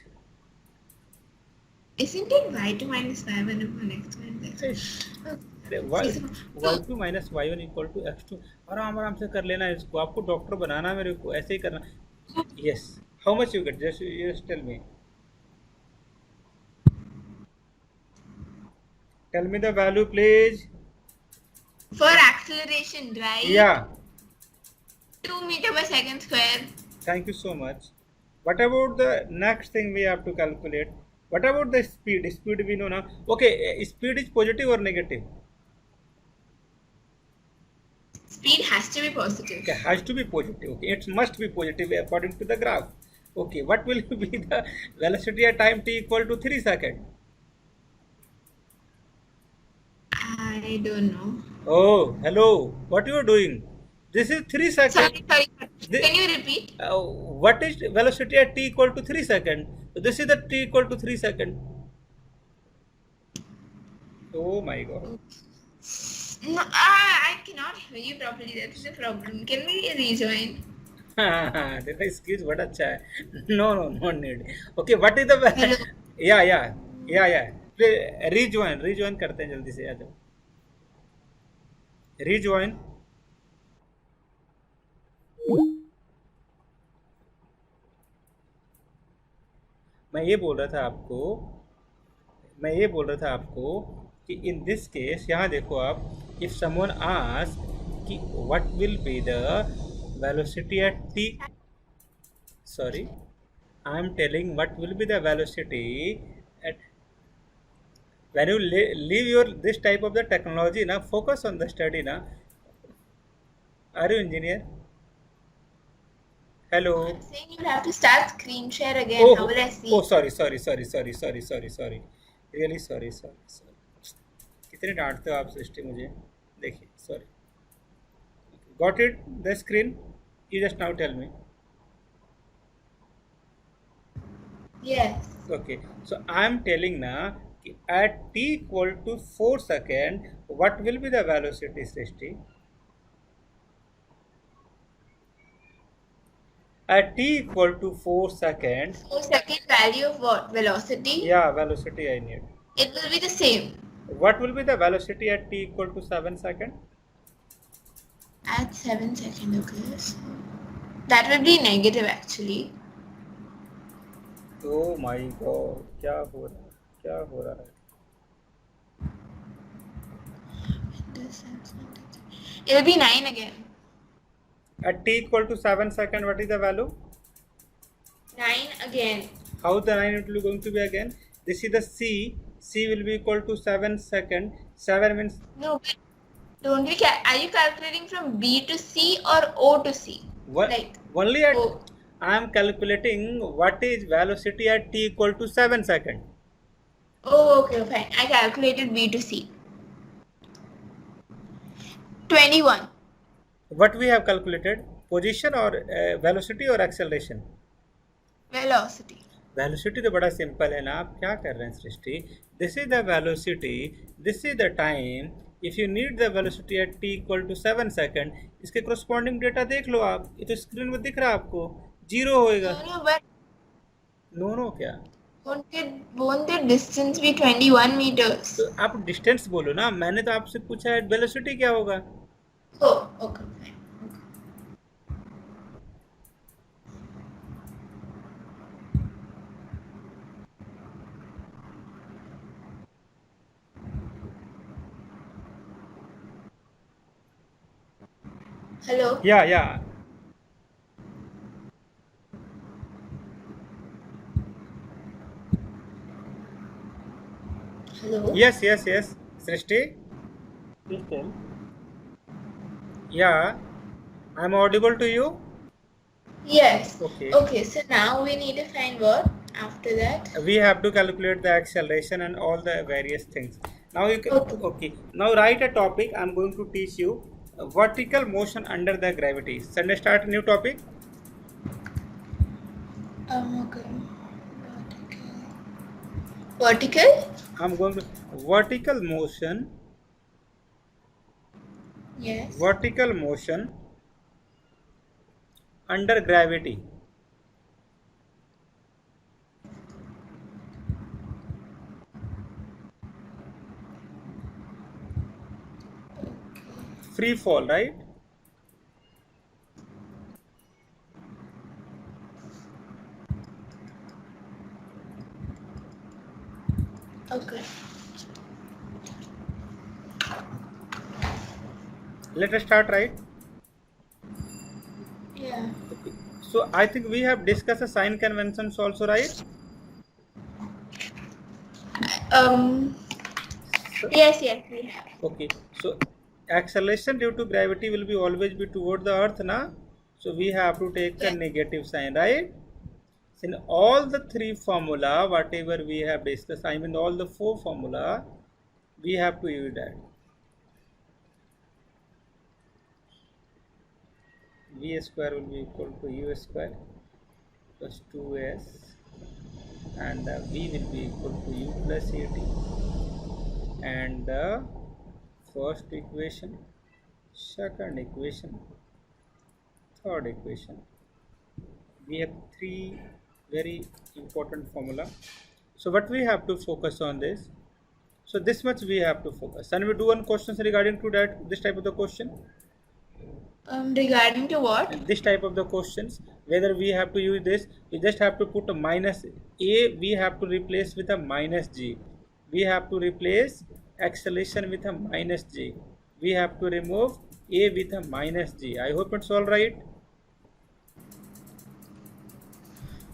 Isn't it y2 minus y1 upon x1 plus x2? y2 minus y1 equal to x2. आराम आराम से कर लेना इसको, आपको डॉक्टर बनाना, मेरे को ऐसे ही करना. Yes, how much you get? Just tell me, tell me the value please. For acceleration, right? Yeah, 2 meter per second square. Thank you so much. What about the next thing we have to calculate? What about the speed? Speed we know ना. Okay, speed is positive और negative? Speed has to be positive. Okay, has to be positive. Okay, it must be positive according to the graph. Okay, what will be the velocity at time t equal to 3 seconds? I don't know. Oh, hello. What you are doing? This is 3 seconds. Sorry. The- Can you repeat? What is velocity at t equal to 3 seconds? So this is the t equal to 3 seconds. Oh my god. No, I cannot hear you properly. That is the problem. Can we rejoin? देखा, skills बड़ा अच्छा है. No no, no need. Okay, what is the, Hello. या rejoin करते हैं, जल्दी से आ जाओ. रीजॉइन. मैं ये बोल रहा था आपको कि इन दिस केस, यहाँ देखो आप, इफ समवन आस्क कि what will be the velocity at T, sorry, I am telling what will be the velocity at, when you leave your this type of the technology na, focus on the study na. Are you engineer? Hello. I'm saying you'll have to start screen share again. Oh, How will I see? oh, sorry. Really sorry. कितने डांटते हो आप सृष्टि मुझे. देखिए, sorry. Got it? The screen? You just now tell me. Yes. Okay, so I am telling now at t equal to 4 second, what will be the velocity, Srishti? At t equal to 4 second, 4-second value of what? Velocity? yeah, velocity I need. It will be the same. What will be the velocity at t equal to 7 second? At 7 second, okay. So that will be negative actually. Oh my god, क्या हो रहा है? It will be 9 again. At t equal to 7 second, what is the value? 9 again. How the 9 it will going to be again? This is the c will be equal to 7 second. 7 means, No, but don't we are you calculating from B to C or O to C? what, Like only at O. I am calculating what is velocity at t equal to 7 second. Oh, okay, fine. I calculated B to C. 21. What we have calculated? Position or velocity or acceleration? Velocity. Velocity तो बड़ा simple है ना, आप क्या कर रहे हैं Srishti? This is the velocity, this is the time. If you need the velocity at t equal to 7 second, इसके करस्पॉन्डिंग डेटा देख लो आप, ये तो स्क्रीन में दिख रहा है आपको, जीरो होएगा। No, but नो नो क्या? won't the distance be 21 meters? तो आप डिस्टेंस बोलो ना, मैंने तो आपसे पूछा है वेलोसिटी क्या होगा। Oh, okay, fine. Hello? Yeah Hello? Yes Srishti, please tell. Yeah, I am audible to you? Yes. Okay. Okay, so now we need to find what after that? We have to calculate the acceleration and all the various things. Now you can, Okay. okay. Now write a topic. I'm going to teach you vertical motion under the gravity. Sunday start a new topic. Okay. Vertical? I'm going to vertical motion. Yes. Vertical motion under gravity. Free fall, right? Okay. Let us start, right? Yeah. Okay. So I think we have discussed the sign conventions also, right? Yes, we have. Okay. So acceleration due to gravity will be always be toward the earth, na? So we have to take a Yeah. negative sign, right? In all the three formula, whatever we have discussed, I mean all the four formula, we have to use that. V square will be equal to U square plus 2S, and V will be equal to U plus AT, and the first equation, second equation, third equation. We have three very important formula. So what we have to focus on this. So this much we have to focus. And we do one questions regarding to that, this type of the question. Regarding to what? This type of the questions, whether we have to use this, we just have to put a minus a, we have to replace with a minus g, we have to replace acceleration with a minus g, we have to remove a with a minus g. I hope it's all right.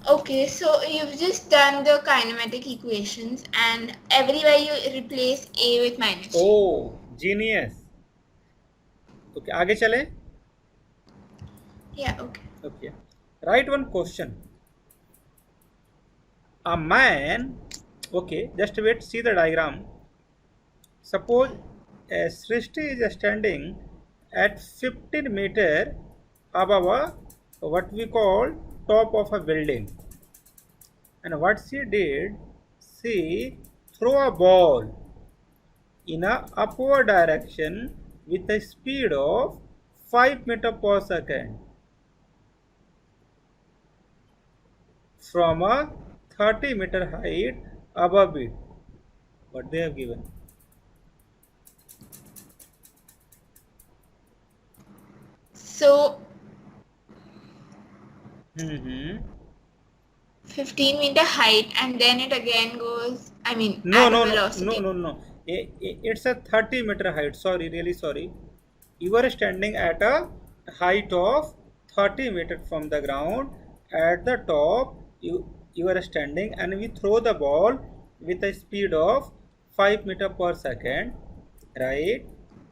Okay, so you've just done the kinematic equations and everywhere you replace a with minus. Oh, genius. Okay, आगे चले. Yeah, okay. Okay, write one question. A man, okay, just wait, see the diagram. Suppose a Srishti is standing at 15 meter above what we call top of a building, and what she did, she threw a ball in a upward direction with a speed of 5 meter per second from a 30-meter height above it. What they have given. So 15 meter height and then it again goes, I mean, No, at no, a no, velocity. no. It's a 30-meter height. Sorry, really sorry. You are standing at a height of 30 meters from the ground. At the top, you are standing, and we throw the ball with a speed of 5 meter per second, right?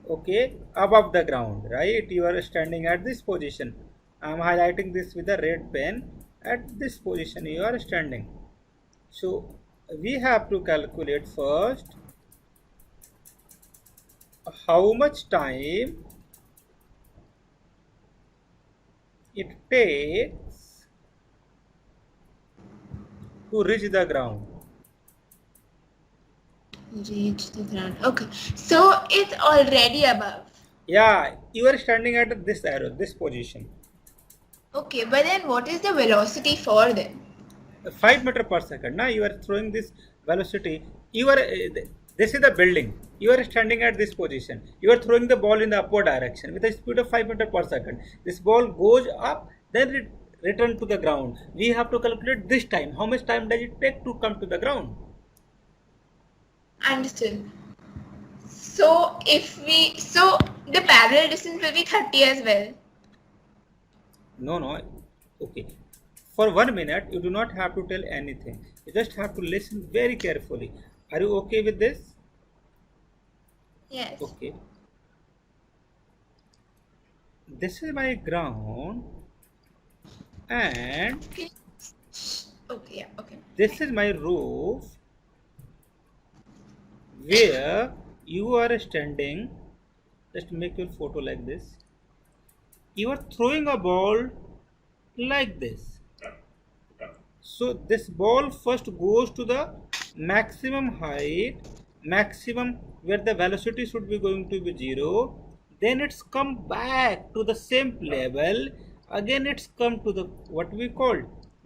Okay, above the ground, right? You are standing at this position. I am highlighting this with a red pen. At this position, you are standing. So we have to calculate first how much time it takes to to reach the ground. Reach the ground. Okay. So it's already above. Yeah, you are standing at this arrow, this position. Okay, but then what is the velocity for them? 5 meter per second. Now you are throwing this velocity. You are this is the building. You are standing at this position. You are throwing the ball in the upward direction with a speed of 5 meter per second. This ball goes up, then it return to the ground. We have to calculate this time. How much time does it take to come to the ground? Understood. So the parallel distance will be 30 as well. No. Okay. For 1 minute, you do not have to tell anything. You just have to listen very carefully. Are you okay with this? Yes. Okay. This is my ground, and Okay, yeah, okay. this is my roof where you are standing. Just make your photo like this. You are throwing a ball like this. So this ball first goes to the maximum height, maximum where the velocity should be going to be 0. Then it's come back to the same level. Again it's come to the what we call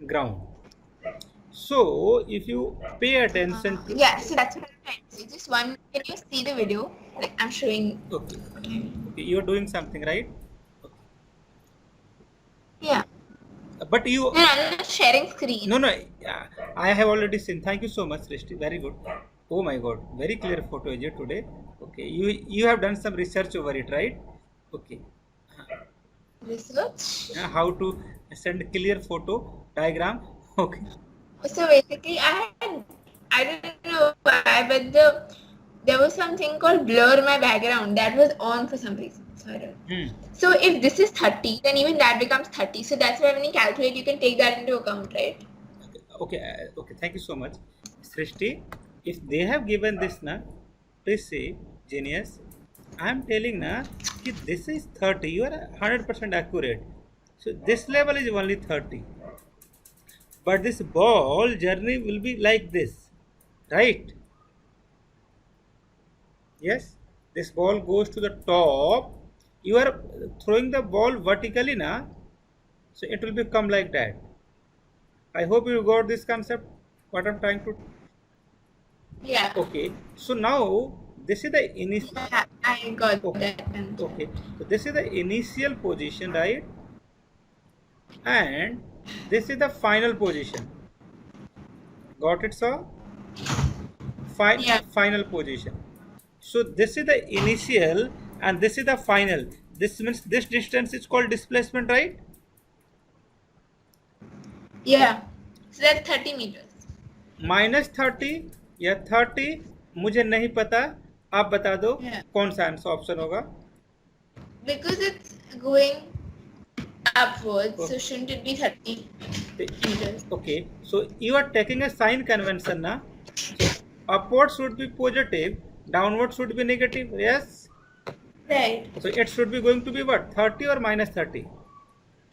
ground. So if you pay attention to Yeah, so that's what I'm trying to say. Just one, can you see the video? Like I'm showing. okay, you are doing something right. Okay. Yeah. But you No, I'm not sharing screen. no yeah, I have already seen. Thank you so much, Srishti. Very good. Oh my God, very clear photo is it today. Okay, you have done some research over it, right? Okay, Research. how to send clear photo diagram. Okay, So basically, I don't know why, but there was something called blur my background that was on for some reason. So I don't know. So if this is 30, then even that becomes 30. So that's why when you calculate, you can take that into account, right? okay. Thank you so much, Srishti. If they have given this na, please say genius. I am telling na कि this is 30. You are 100% accurate. So this level is only 30. But this ball journey will be like this, right? Yes, this ball goes to the top. You are throwing the ball vertically na, so it will become like that. I hope you got this concept, what I'm trying to. Yeah. Okay, so now this is the initial. Yeah, I got Okay. that. Okay, so this is the initial position, right? And this is the final position. Got it, sir? Yeah. Final position. So this is the initial and this is the final. This means this distance is called displacement, right? Yeah. So that's 30 meters. -30 या 30 मुझे नहीं पता, आप बता दो Yeah. कौन सा answer option होगा. Because it's going upwards, Oh. so shouldn't it be 30 meters? Okay, so you are taking a sign convention na. So upward should be positive, downward should be negative. Yes. Right. So it should be going to be what, 30 or -30?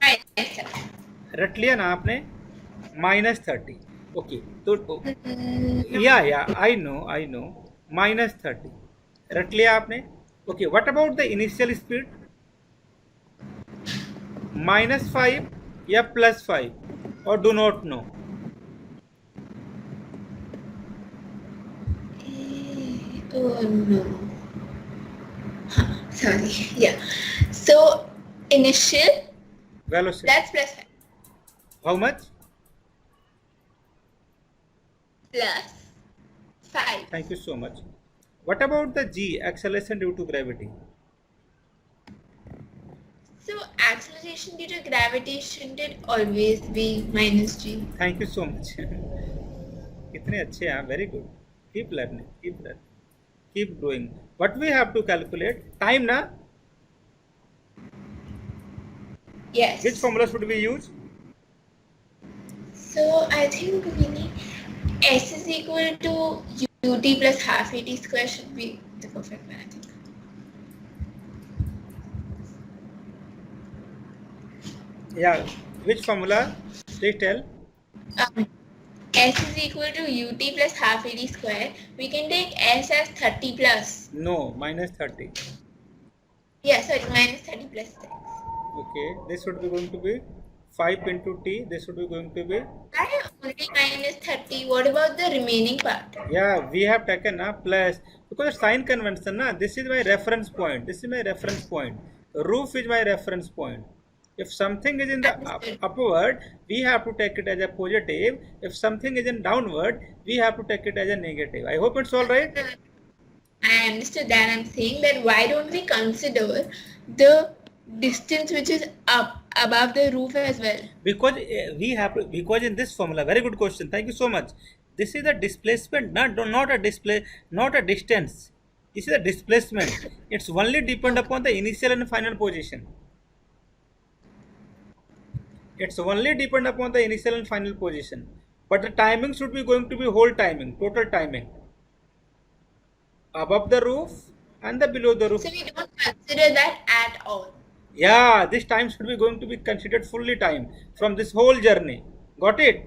Right. रट लिया ना आपने, -30. Okay, तो Mm, या I know -30 रट लिया आपने. Okay, what about the initial speed, -5 या +5 और do not know? Oh no. Sorry. Yeah. So initial, velocity that's +5. How much? +5. Thank you so much. What about the g, acceleration due to gravity? So acceleration due to gravity, shouldn't it always be -g? Thank you so much. कितने अच्छे हैं, very good. Keep learning, keep growing. What we have to calculate time ना. Yes. Which formula should we use? So I think we need S is equal to ut plus half at square should be the perfect one, I think. Yeah, which formula? Please tell. S is equal to ut plus half ad square, we can take S as 30 plus. No, minus 30. Yeah, sorry, minus 30 plus 6. Okay, this would be going to be 5 into t. This would be going to be, Why only minus 30? What about the remaining part? yeah, we have taken a plus because sign convention na. This is my reference point. This is my reference point. Roof is my reference point. If something is in the Understood. upward, we have to take it as a positive. If something is in downward, we have to take it as a negative. I hope it's all right. I understood that. I'm saying that why don't we consider the distance which is up above the roof as well? Because we have to, because in this formula, very good question. Thank you so much. This is a displacement, not a display, not a distance. This is a displacement. It's only depend upon the initial and final position. It's only depend upon the initial and final position. But the timing should be going to be whole timing, total timing. Above the roof and the below the roof. So we don't consider that at all. Yeah, this time should be going to be considered fully time from this whole journey. Got it?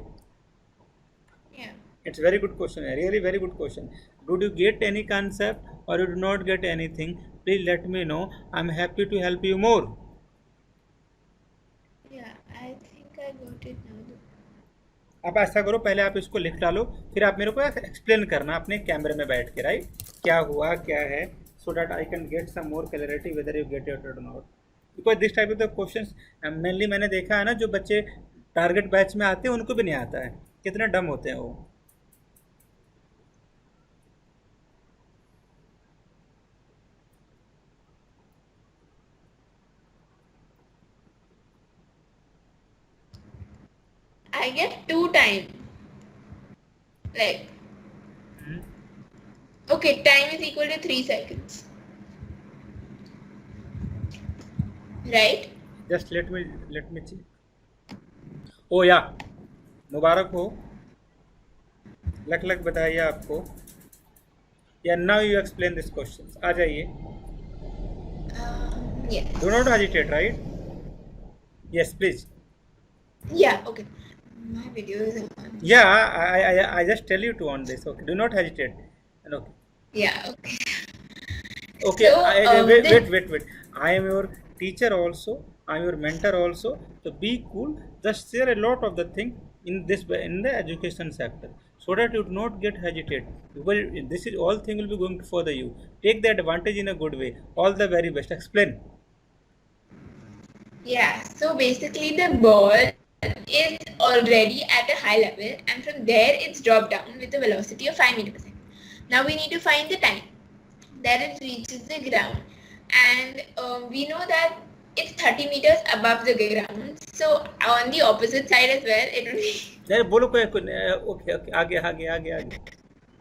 Yeah. It's very good question. A really very good question. Did you get any concept or you do not get anything? Please let me know. I'm happy to help you more. Yeah, I think I got it now. आप ऐसा करो, पहले आप इसको लिख डालो, फिर आप मेरे को एक्सप्लेन करना अपने कैमरे में बैठ के, राइट, क्या हुआ क्या है, so that I can get some more clarity whether you get it or not. Because this type of the questions mainly मैंने देखा है ना, जो बच्चे टारगेट बैच में आते हैं उनको भी नहीं आता है, कितने डम होते हैं वो. I get 2 time. Like, okay, time is equal to 3 seconds. Right? Just let me check. Oh yeah, मुबारक हो, लक बताइए आपको. Yeah, now you explain this questions. आ जाइए. Yes. Do not hesitate, right? Yes, please. Yeah, okay. My video is on. Yeah, I just tell you to on this. Okay, do not hesitate. And okay. Yeah, okay. Okay, So, wait. I am your teacher also. I am your mentor also. So be cool. Just share a lot of the thing in the education sector, so that you do not get hesitate. Because this is all thing will be going to further you. Take the advantage in a good way. All the very best. Explain. Yeah, so basically the ball is already at a high level and from there it's dropped down with a velocity of 5 meters per second. Now we need to find the time that it reaches the ground, and we know that it's 30 meters above the ground, so on the opposite side as well it will be यार बोलो okay आगे.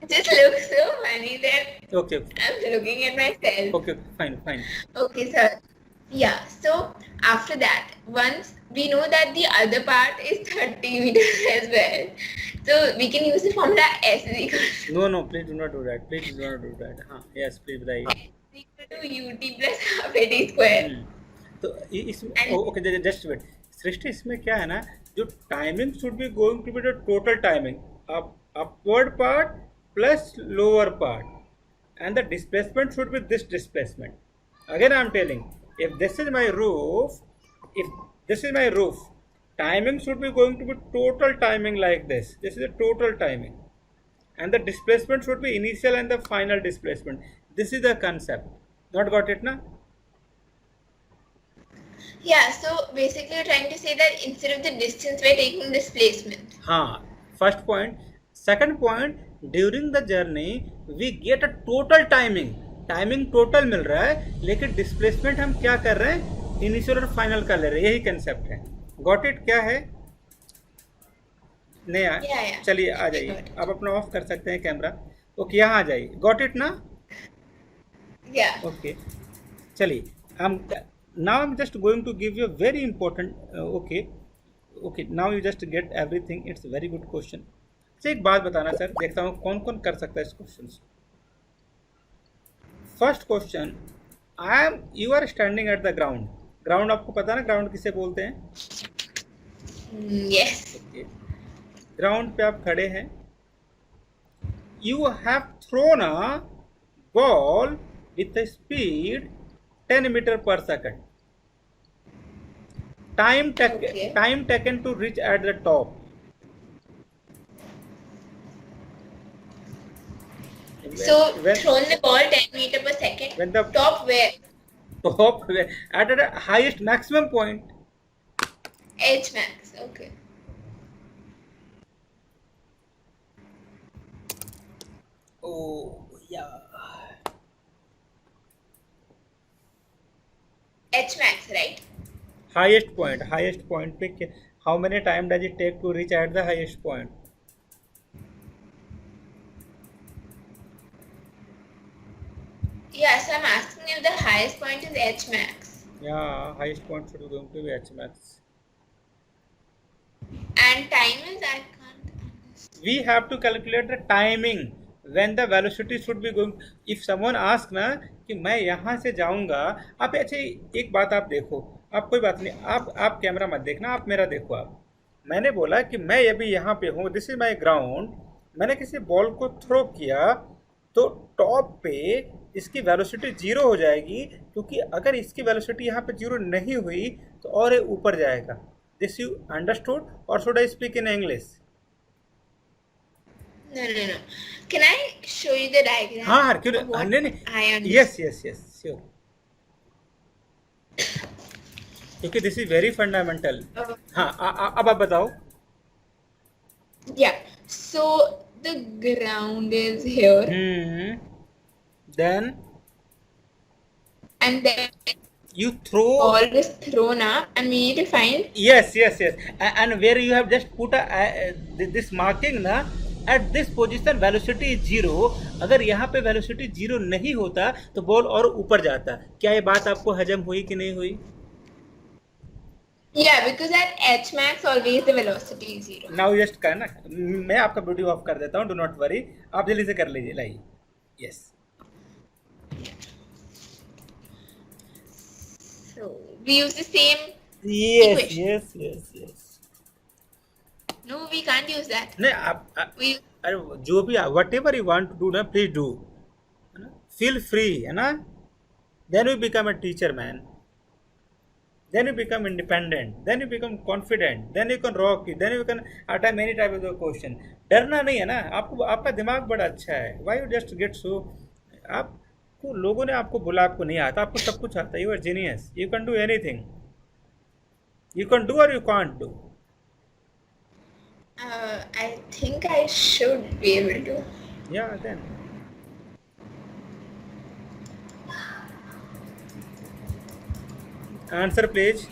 just looks so funny that Okay. I'm looking at myself. Okay, fine. Okay, sir. Yeah, so after that, once we know that the other part is 30 meters as well, so we can use the formula S is equal No, please do not do that. हाँ, yes, please बताइए. to ut plus half ad square. तो इसमें okay, just wait. सृष्टि, इसमें क्या है ना, जो timing should be going to be the total timing, upward part plus lower part, and the displacement should be this displacement. Again I am telling, if this is my roof, timing should be going to be total timing like this. This is a total timing, and the displacement should be initial and the final displacement. This is the concept. Not got it na? Yeah, so basically you're trying to say that instead of the distance, we're taking displacement. हाँ, first point. Second point, during the journey we get a total timing. Timing total मिल रहा है, लेकिन displacement हम क्या कर रहे हैं, इनिशियल और फाइनल कर ले रहे हैं. यही कंसेप्ट है. Got it? क्या है? नहीं चलिए आ जाइए, आप अपना ऑफ कर सकते हैं कैमरा. ओके, यहाँ आ जाइए. गॉट इट ना? ओके, चलिए. now I'm just going to give you a very important okay, now you just get everything. It's a very good question. एक बात बताना सर, देखता हूँ कौन कौन कर सकता है इस question. First question, you are standing at the ground. Ground आपको पता है ना, ग्राउंड किसे बोलते हैं? Yes. Okay. ग्राउंड पे आप खड़े हैं, you have thrown a ball with a speed 10 metre per second, Okay. time taken to reach at the top. So When thrown the ball 10 meter per second. when the Top where? top at the highest maximum point. H max. Okay. Oh yeah. H max, right? Highest point पे how many time does it take to reach at the highest point? Yeah, so I'm asking if the highest point is H max. Yeah, highest point should be going to be H max. And time is, I can't understand. We have to calculate the timing when the velocity should be going. If someone ask ना कि मैं यहाँ से जाऊँगा, आप अच्छा एक बात आप देखो, आप कोई बात नहीं, आप कैमरा मत देखना, आप मेरा देखो। आप मैंने बोला कि मैं अभी यहाँ पे हूँ, दिस इज माई ग्राउंड, मैंने किसी बॉल को थ्रो किया तो टॉप पे इसकी वेलोसिटी जीरो हो जाएगी, क्योंकि अगर इसकी वेलोसिटी यहाँ पे जीरो नहीं हुई तो और ये ऊपर जाएगा। दिस यू अंडरस्टूड और should I speak in English? No. Can I show you the diagram? हाँ क्यों of what नहीं, I understand? यस श्योर, क्योंकि दिस इज वेरी फंडामेंटल। हाँ अब आप बताओ। Yeah. So the ground is here, Then and then you throw. ball is thrown up, and we need to find. Yes. And where you have just put this marking ना, at this position velocity is zero. अगर यहाँ पे velocity zero नहीं होता तो ball और ऊपर जाता। क्या ये बात आपको हजम हुई कि नहीं हुई? Yeah, because at H max always the velocity is zero. Now just करना, मैं आपका वीडियो ऑफ कर देता हूँ, डू नॉट वरी, आप जल्दी से कर लीजिए, लाइए। Yes So we use the same. Yes No, we can't use that. नहीं आप We अरे जो भी whatever you want to do ना, प्लीज डू, है ना, फील फ्री, है ना, then you become a teacher man, then you become independent, then you become confident, then you can rock it, then you can attack many type of question. डरना नहीं है ना, आपको आपका दिमाग बड़ा अच्छा है, why you just get so, आपको लोगों ने आपको बोला आपको नहीं आता, आपको सब कुछ आता है, you are genius, you can do anything, you can do or you can't do. I think I should be able to. Yeah, then. Answer, please.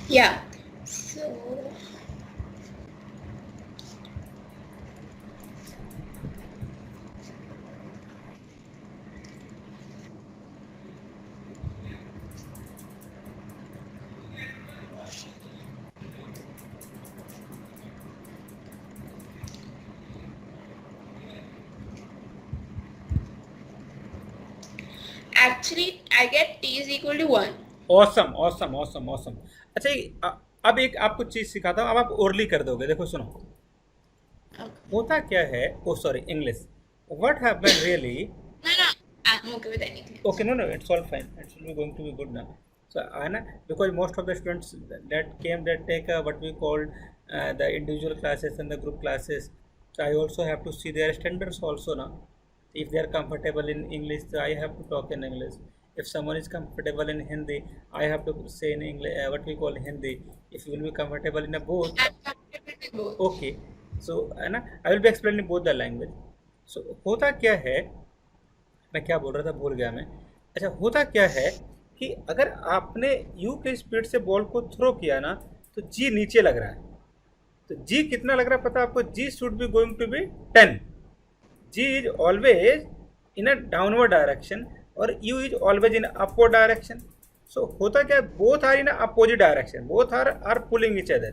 Yeah. So actually I get t is equal to 1. Awesome. अच्छा अब एक आपको चीज सिखाता हूँ, अब आप orally कर दोगे, देखो सुनो। Okay. होता क्या है, oh sorry English, what happened really, No, I'm okay with anything. okay, no, it's all fine, it's going to be good now. So Anna, because most of the students that came, that take what we call the individual classes and the group classes, so I also have to see their standards also now. If they are comfortable in English, so I have to talk in English. If someone is comfortable in Hindi, I have to say in English, what we call Hindi. If you will be comfortable in a both, I'm comfortable with both. okay. So Anna, I will be explaining both the language. So होता क्या है, मैं क्या बोल रहा था भूल गया मैं। अच्छा, होता क्या है कि अगर आपने यू के स्पीड से बॉल को थ्रो किया ना, तो जी नीचे लग रहा है, तो जी कितना लग रहा है पता है आपको, g should be going to be 10, g is always in a downward direction और u is always in upward direction. So होता क्या है, both are in opposite direction, both are pulling each other.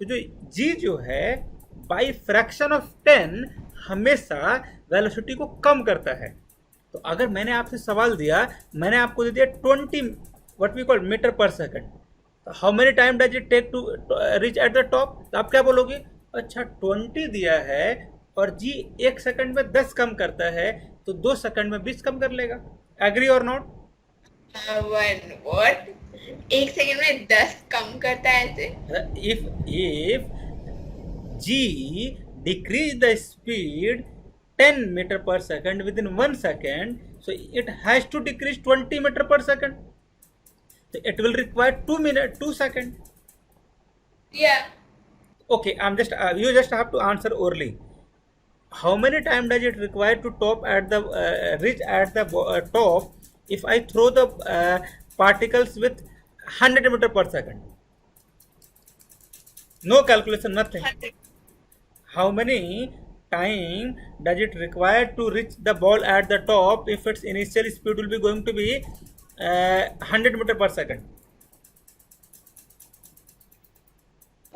तो जो जी जो है बाई फ्रैक्शन ऑफ 10 हमेशा velocity को कम करता है। तो अगर मैंने आपसे सवाल दिया, मैंने आपको दे दिया 20 what we call metre per second, तो how many time does it take to reach at the top, तो आप क्या बोलोगे, अच्छा 20 दिया है और जी 1 सेकंड में 10 कम करता है, तो 2 सेकंड में 20 कम कर लेगा। एग्री और नॉट? व्हाट? 1 सेकंड में 10 कम करता है ऐसे? If g decrease the speed 10 meter per second within 1 second, so it has to decrease 20 meter per second. So it will require 2 seconds. Yeah. Okay, I'm just you just have to answer orally. How many time does it require to top at the reach at the top if I throw the particles with 100 meter per second? No calculation, nothing. 100. How many time does it require to reach the ball at the top if its initial speed will be going to be 100 meter per second?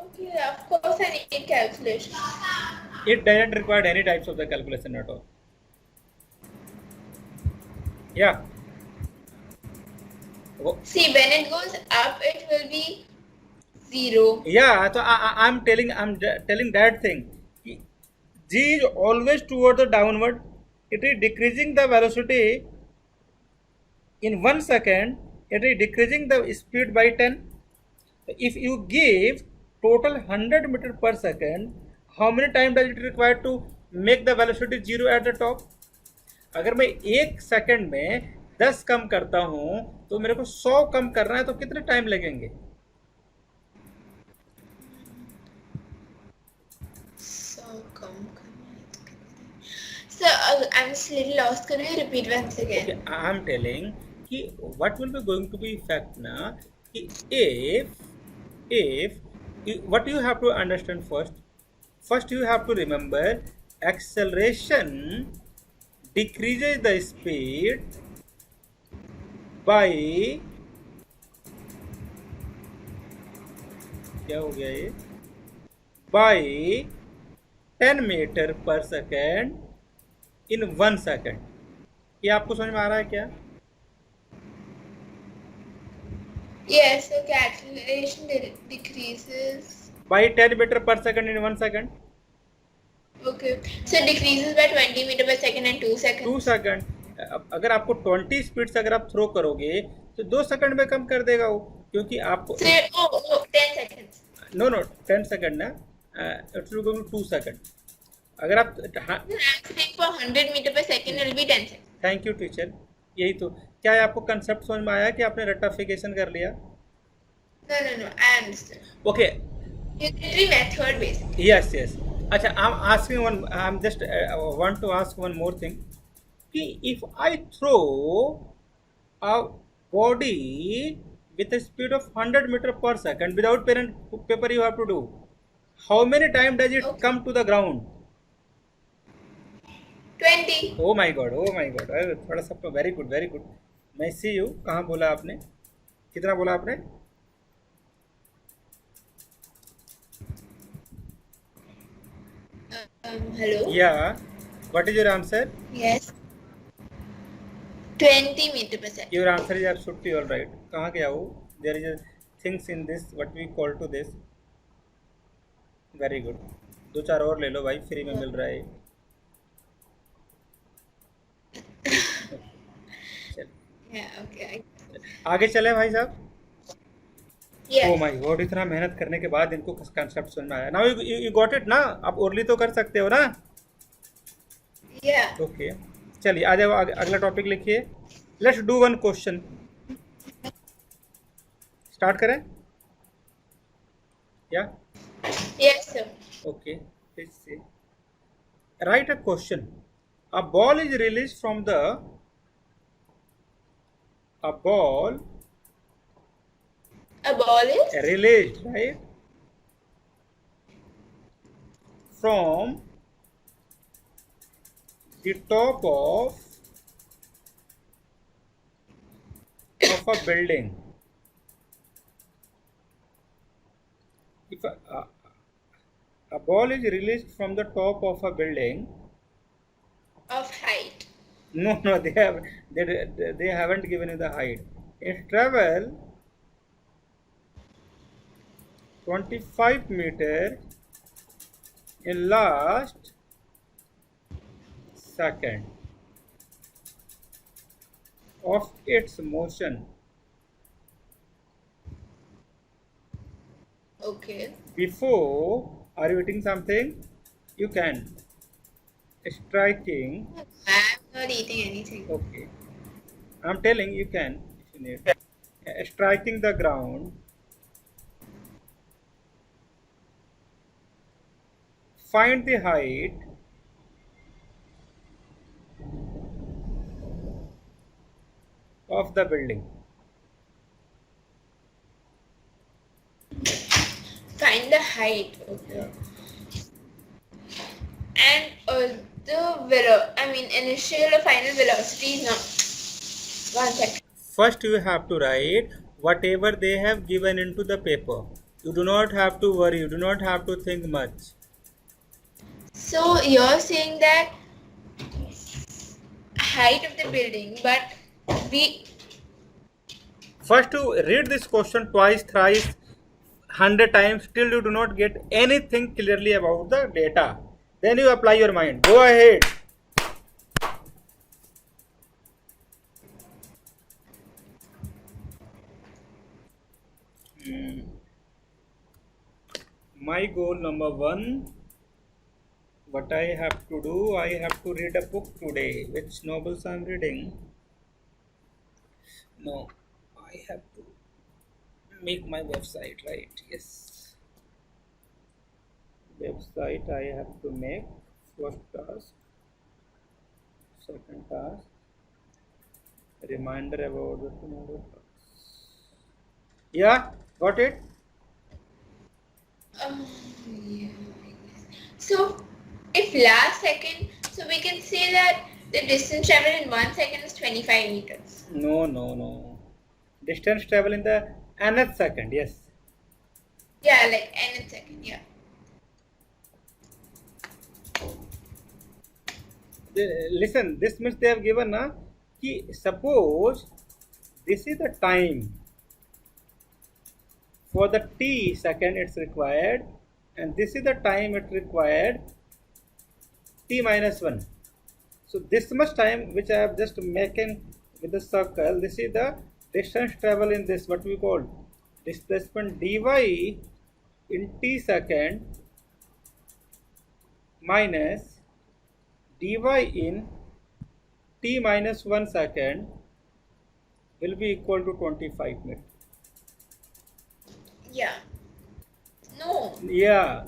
Okay, of course I need calculation. It doesn't require any types of the calculation at all. Yeah. See, when it goes up, it will be 0. Yeah, so I'm telling that thing. G is always toward the downward. It is decreasing the velocity in 1 second. It is decreasing the speed by 10. If you give total 100 meter per second, how many time does it require to make the velocity 0 at the top? अगर मैं 1 second में 10 कम करता हूं तो मेरे को 100 कम करना है, तो कितने टाइम लगेंगे? So, so I'm just a little lost. Can you repeat once again? Okay, I'm telling कि what will be going to be effect ना कि if what you have to understand first you have to remember acceleration decreases the speed by क्या हो गया ये by 10 metre पर second in 1 second. ये आपको समझ में आ रहा है क्या? Yes, so acceleration decreases by 10 meter per second in 1 second. Okay, so it decreases by 20 meter per second in 2 seconds. 2 second. अगर आपको 20 स्पीड से अगर आप थ्रो करोगे तो 2 सेकंड में कम कर देगा वो, क्योंकि आपको So 10 seconds. नो 10 सेकंड ना, इट्स गोइंग टू 2 सेकंड। अगर आप I'm saying for 100 meter per second it will be 10 seconds. Thank you teacher. यही तो, क्या है आपको कंसेप्ट समझ में आया कि आपने रेक्टिफिकेशन कर लिया? No, I understand. Okay, Unitary method basically. Yes yes. अच्छा, I am asking one, I am just want to ask one more thing कि if I throw a body with a speed of 100 meter per second without pen and paper, you have to do how many time does it come to the ground? 20. oh my god, थोड़ा सा very good very good. मैं सी you, कहाँ बोला आपने, कितना बोला आपने? Hello. Yeah, what is your answer? Yes. 20 meter per second. Your answer is absolutely all right. कहाँ गया वो? There is a things in this what we call to this. Very good. 2-4 और ले लो भाई, फ्री में मिल रहा है। Yeah, okay. आगे चले भाई साहब। Yeah. ओ माय गॉड, इतना मेहनत करने के बाद इनको कंसेप्ट समझ में आया। नाउ यू गॉट इट ना? आप ओरली तो कर सकते हो ना? Yeah. ओके, चलिए आ जाओ, अगला टॉपिक लिखिए। Let's do one question. Start करें या? Yes, sir. Okay, let's see. Write a question. A ball is released from the a ball A ball is released, right, from the top of a building. If a ball is released from the top of a building, of height. no, they haven't given you the height. It travel 25 meter in last second of its motion. Okay. Before, are you eating something? You can. Striking. I'm not eating anything. Okay. I'm telling you can if you need. Striking the ground. Find the height of the building. Find the height. Okay. Yeah. And initial or final velocity is not. One second. First, you have to write whatever they have given into the paper. You do not have to worry. You do not have to think much. So you're saying that height of the building, but we First, to read this question twice, thrice, 100 times, till you do not get anything clearly about the data. Then you apply your mind. Go ahead. My goal number one, what I have to do, I have to read a book today. Which novels I am reading? No, I have to make my website, right? Yes. Website I have to make. First task. Second task. Reminder about the tomorrow task. Yeah, got it? yeah. So if last second, so we can say that the distance traveled in 1 second is 25 meters. No. Distance travel in the nth second, yes. Yeah, like nth second, yeah. Listen, this means they have given na ki suppose this is the time for the t second it's required, and this is the time it required t minus 1. So this much time which I have just making with the circle, this is the distance travel in this, what we call displacement dy in t second minus dy in t minus 1 second will be equal to 25 meters. Yeah. No. Yeah.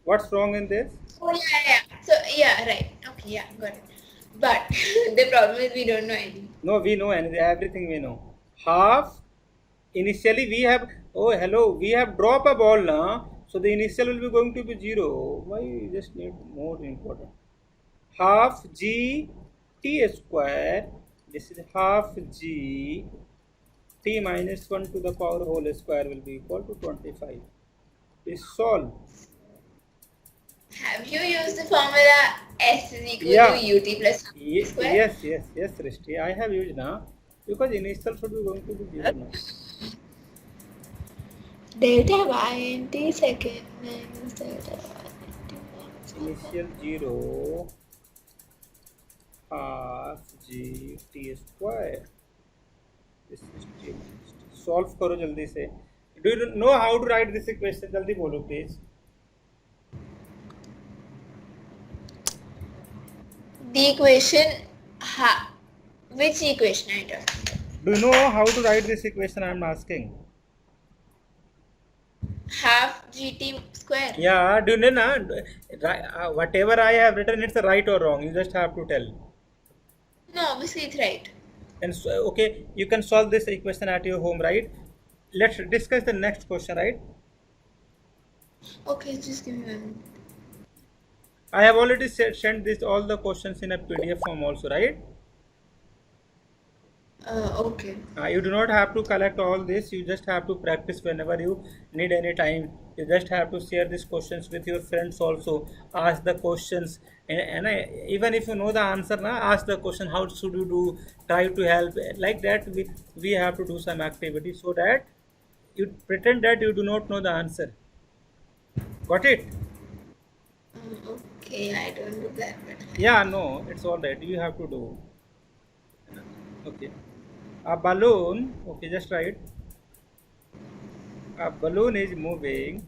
What's wrong in this? Oh yeah. So yeah, right. Okay, yeah, got it. But the problem is we don't know anything. No, we know anything, everything we know. Half, initially we have, oh hello, we have drop a ball now, so the initial will be going to be 0. Why you just need more important? Half g t square, this is half g t minus 1 to the power whole square will be equal to 25. Please solve. Have you used the formula S is equal Yeah. to ut plus square? Yes, Rishti. I have used now because initial should be going to be 0 now. Delta y in t second minus delta y in t minus Initial 0 half g t square. This is t minus t. Solve करो जल्दी से. Do you know how to write this equation? जल्दी बोलो please. The equation, which equation I talking? Do you know how to write this equation? I am asking. Half gt square. Yeah, do you know na? Whatever I have written, it's right or wrong. You just have to tell. No, obviously it's right. And so, okay, you can solve this equation at your home, right? Let's discuss the next question, right? Okay, just give me 1 minute. I have already sent this all the questions in a PDF form also, right? Okay. You do not have to collect all this. You just have to practice whenever you need any time. You just have to share these questions with your friends also. Ask the questions, and even if you know the answer, ask the question. How should you do? Try to help. Like that, we have to do some activity so that you pretend that you do not know the answer. Got it? Okay, I don't do that, but Yeah, no, it's all right. You have to do. Okay. A balloon. Okay, just write. A balloon is moving.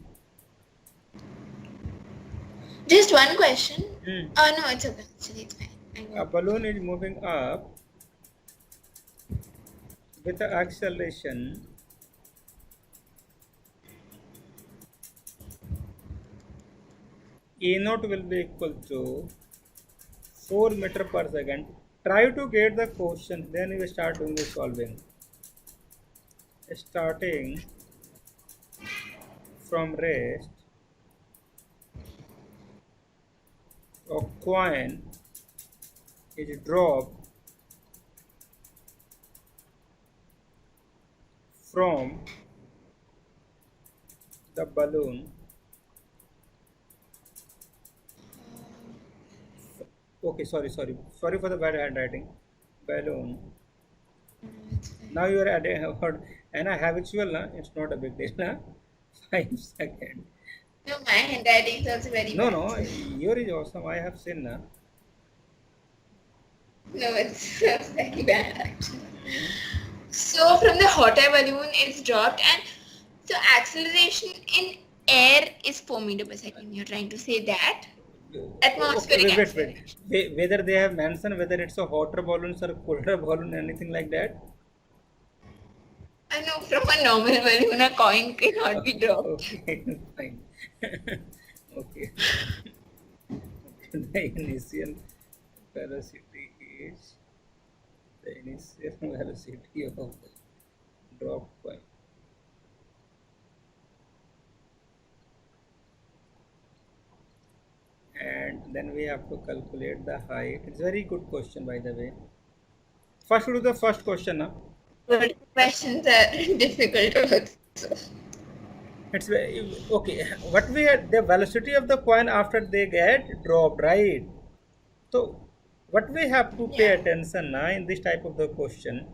just one question. Hmm. Oh no, it's okay. Actually, it's fine. I got A it. balloon is moving up with the acceleration A naught will be equal to 4 meter per second. Try to get the question, then you start doing the solving. Starting from rest, a coin is dropped from the balloon. Okay, sorry for the bad handwriting. Balloon. No, it's fine. Now you are adding a word, and I habitual, na? It's not a big deal. Na? 5 seconds. No, my handwriting is also very No, bad. no, So. your is awesome. I have seen. Na? No, it's very bad actually. So from the hot air balloon, it's dropped, and so acceleration in air is 4 meters per second. You're trying to say that Okay, atmospheric wait. acceleration. Whether they have mentioned whether it's a hotter balloon or colder balloon, anything like that? I know from a normal balloon, a coin cannot be dropped. Okay, fine. Okay. The initial velocity is the initial velocity of the drop coin. And then we have to calculate the height. It's a very good question, by the way. First, we do the first question. Now. But questions are difficult also. Okay. What we had the velocity of the coin after they get dropped, right? So, what we have to pay Yeah. attention now in this type of the question.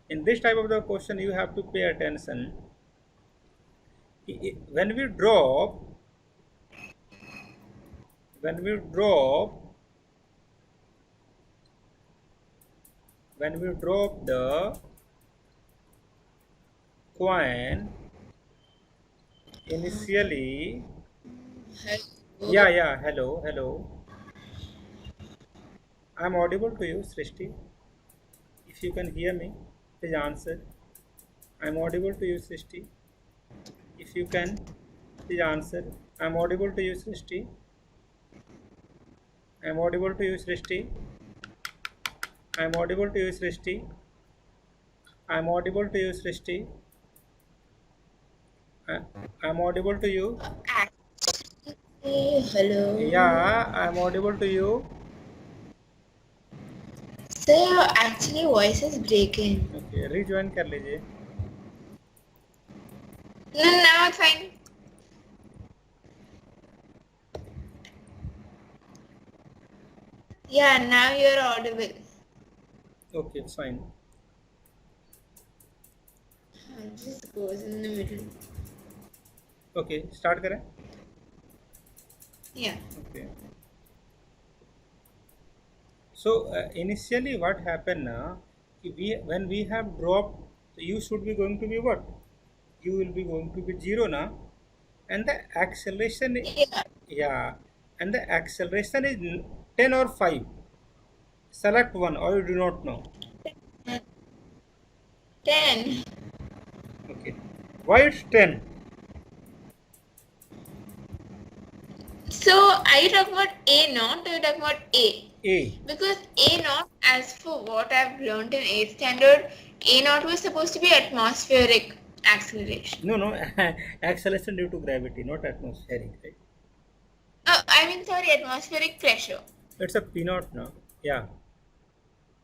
In this type of the question, you have to pay attention. When we drop, when we drop, when we drop the coin initially, yeah, hello. I'm audible to you, Srishti. If you can hear me, please answer. I'm audible to you, Srishti. If you can, please answer. I'm audible to you, Srishti. I'm audible to you, Srishti. I'm audible to you, Srishti. I'm audible to you, Srishti. I- I'm audible to you. Hey, hello. Yeah, I'm audible to you. So your actually voice is breaking. Okay, rejoin कर लीजिए. No, now it's fine. Yeah, now you're audible. Okay, fine. It just goes in the middle. Okay, start करें. Yeah. Okay. So initially, what happened now? When we have dropped, you should be going to be what? You will be going to be zero now, and the acceleration, Yeah. yeah, and the acceleration is 10 or 5. Select one, or you do not know. 10. Okay. Why it's 10? So are you talking about A naught or are you talking about A? A. Because A naught, as for what I've learned in 8th standard, A naught was supposed to be atmospheric acceleration. No. Acceleration due to gravity, not atmospheric, right? I mean, sorry, atmospheric pressure. It's a P naught now. Yeah.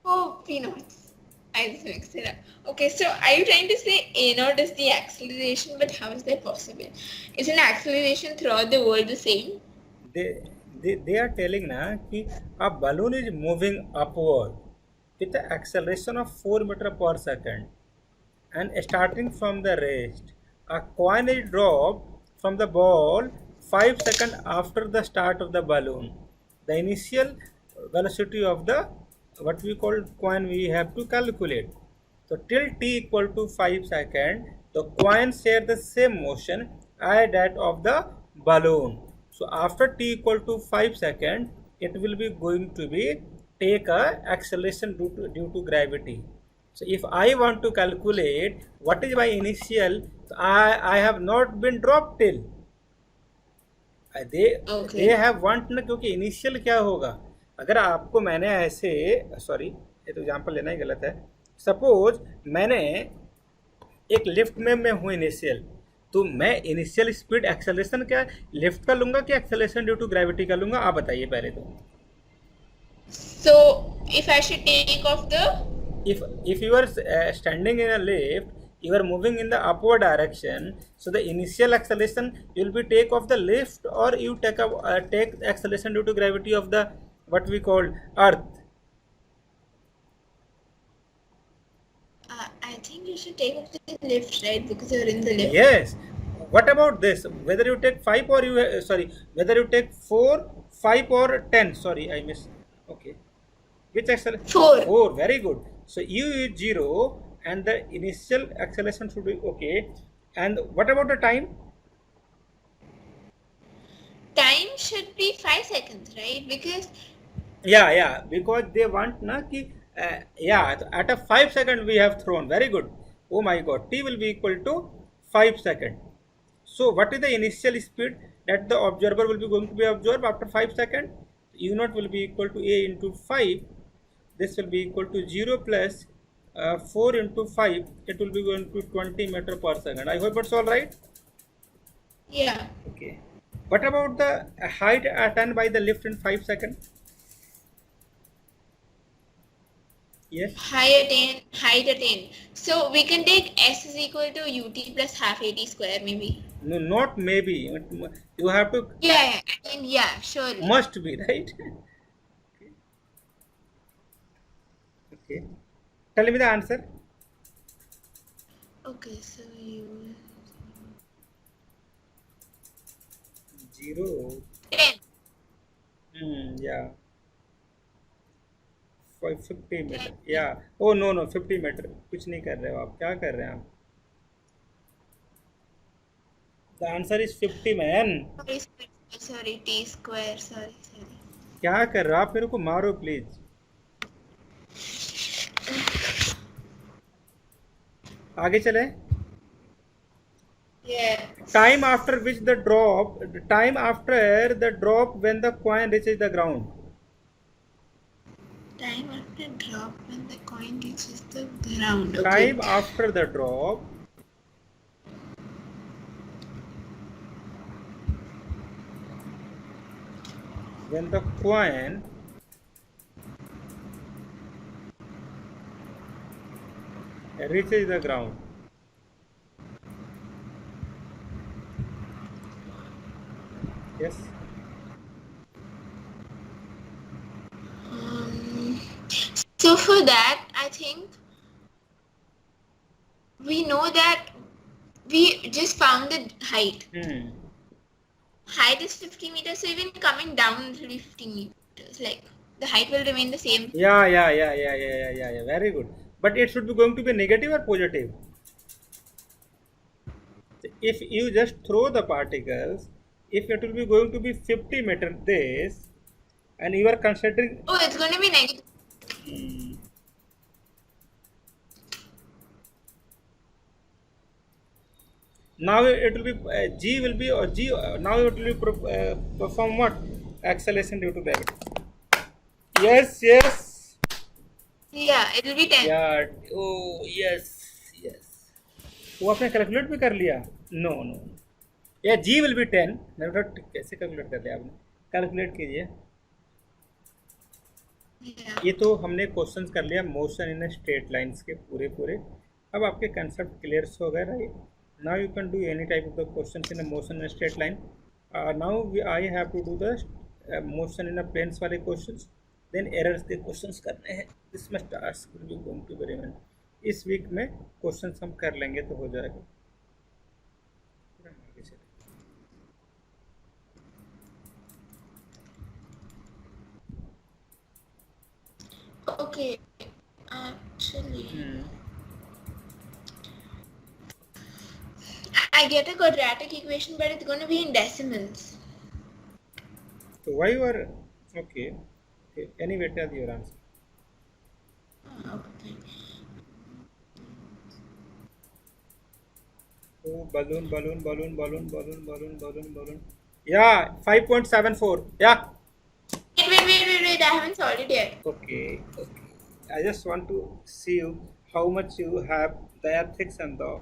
Oh, P naughts. I just mixed it up. Okay, so are you trying to say A naught is the acceleration, but how is that possible? Isn't acceleration throughout the world the same? They are telling na कि a balloon is moving upward with the acceleration of 4 meter per second, and starting from the rest, a coin is dropped from the ball 5 seconds after the start of the balloon, the initial velocity of the what we call coin we have to calculate. So till t equal to 5 seconds, the coin share the same motion as that of the balloon. So after t equal to 5 seconds, it will be going to be take a acceleration due to gravity. So if I want to calculate what is my initial, I have not been dropped till. They have want ना, क्योंकि initial क्या होगा, अगर आपको मैंने ऐसे sorry ये तो एग्जांपल लेना ही गलत है, सपोज मैंने एक लिफ्ट में मैं हूँ इनिशियल, तो मैं इनिशियल स्पीड एक्सेलरेशन क्या लिफ्ट का लूंगा कि एक्सेलरेशन ड्यू टू ग्रेविटी का लूंगा, आप बताइए पहले तो. So if I should take off the if you are standing in a lift, you are moving in the upward direction, so the initial acceleration will be take off the lift, or you take acceleration due to gravity of the what we call earth. I think you should take off the lift, right? Because you're in the lift. Yes. What about this? Whether you take 5 or you whether you take 4, 5 or 10. Sorry, I missed. Okay. Which acceleration? 4. 4. Very good. So u is 0 and the initial acceleration should be okay. And what about the time? Time should be 5 seconds, right? Because because they want na ki at a 5 second we have thrown. Very good. Oh my god, t will be equal to 5 second. So what is the initial speed that the observer will be going to be observed after 5 second? U naught will be equal to a into 5. This will be equal to 0 plus 4 into 5. It will be going to 20 meter per second. I hope it's all right. Yeah. Okay. What about the height attained by the lift in 5 seconds? Yes. Height attained. So we can take S is equal to ut plus half at square, maybe. No, not maybe. You have to. Yeah. I mean, yeah, surely. Must be, right? Okay. Tell me the answer. Okay, so you 0. 10. Yeah. 50 meter. Yeah. Oh no, 50 meter. कुछ नहीं कर रहे हो आप, क्या कर रहे हैं आप? The answer is 50 man. Sorry, t square. Sorry. क्या कर रहे हो आप? मेरे को मारो प्लीज. आगे चले. Yeah. Time after the drop when the coin reaches the ground. Time after drop when the coin reaches the ground. Okay. Time after the drop when the coin reaches the ground. Yes. So for that, I think we know that we just found the height. Height is 50 meters, so even coming down it will be 50 meters. Like the height will remain the same. Yeah. Very good. But it should be going to be negative or positive. If you just throw the particles, if it will be going to be 50 meter this, and you are considering. Oh, it's going to be negative. Now it will be g will be now it will be perform what? Acceleration due to gravity. Yes. Yeah, it will be 10. Yeah. Oh yes. वो आपने calculate भी कर लिया? No. या g will be 10. कैसे calculate कर लिया आपने? कैलकुलेट कीजिए. ये तो हमने क्वेश्चंस कर लिया मोशन इन स्ट्रेट लाइंस के पूरे. अब आपके कंसेप्ट क्लियर हो गए, right? Now you can do any type of the questions in a motion in a straight line. Now I have to do the motion in a planes वाले questions. Then errors के questions करने हैं. This much task will be going to be remain. इस week में questions हम कर लेंगे तो हो जाएगा. Okay, actually, I get a quadratic equation, but it's going to be in decimals. So why you are okay? Okay. Anyway, tell your answer. Okay. Oh, balloon. Yeah, 5.74. Yeah. Wait, I haven't solved it yet. Okay. I just want to see you how much you have the ethics and the.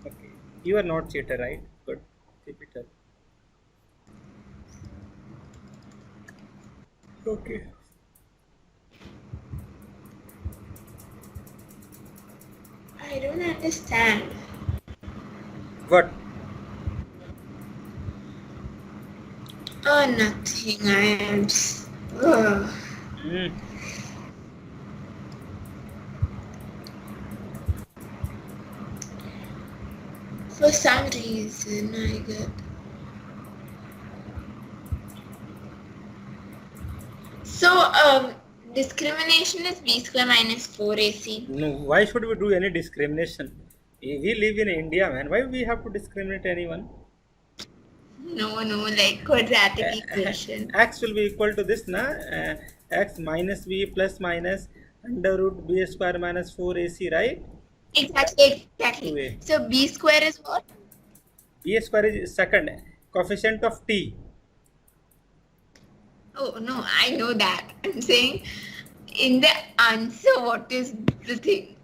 Okay. You are not cheater, right? Good. Keep it up. Okay. I don't understand. What? Oh, nothing. I am. Ugh. Hmm. For some reason, I get. So, discrimination is b square minus 4ac. No. Why should we do any discrimination? We live in India, man. Why we have to discriminate anyone? No, like quadratic equation. X will be equal to this, na? X minus b plus minus under root b square minus 4ac, right? Exactly. 2a. So, b square is what? B square is second coefficient of t. Oh, no, I know that. I'm saying in the answer, what is the thing?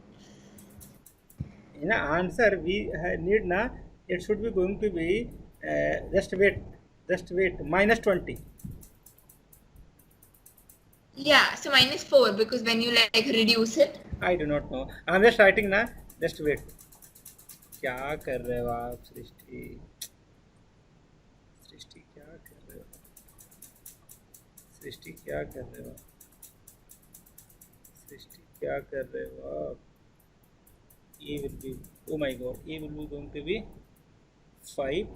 In the answer we need, na, it should be going to be just wait minus 20. Yeah, so minus 4 because when you like reduce it. I do not know. I'm just writing, na. Just wait. क्या कर रहे हो आप सृष्टि? सृष्टि क्या कर रहे हो? सृष्टि क्या कर रहे हो? सृष्टि क्या कर रहे हो आप? E will be, oh my god, E will be going to be 5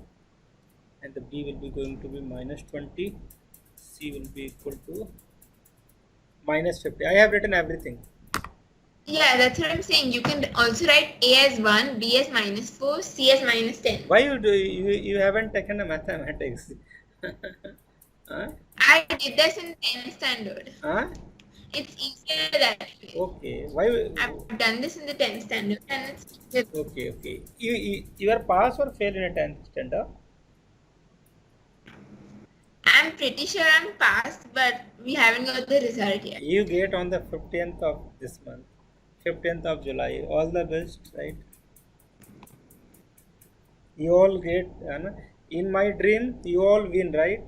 and the B will be going to be minus 20. C will be equal to minus 50. I have written everything. Yeah, that's what I'm saying. You can also write A as 1, B as minus 4, C as minus 10. Why you haven't taken a mathematics? Huh? I did this in 10th standard. Huh? It's easier that way. Okay. Why? I've done this in the 10th standard and it's easier. Okay. You are pass or fail in a 10th standard? I'm pretty sure I'm passed, but we haven't got the result yet. You get on the 15th of this month, 15th of July. All the best, right? You all get, in my dream, you all win, right?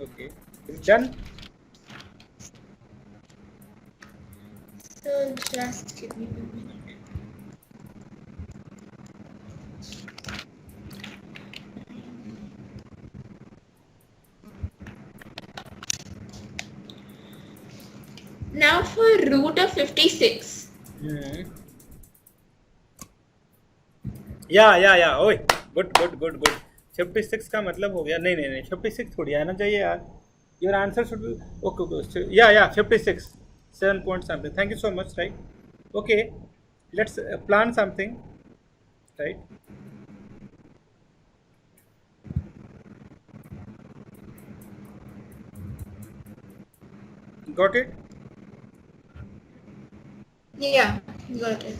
Okay. It's done? So just give me a minute. Now for root of 56. या ओए good 56 का मतलब हो गया. नहीं 56 थोड़ी आना चाहिए यार. Your answer should be okay. या 56 7 point something. Thank you so much, right? Okay, let's plan something, right? Got it? Yeah, got it.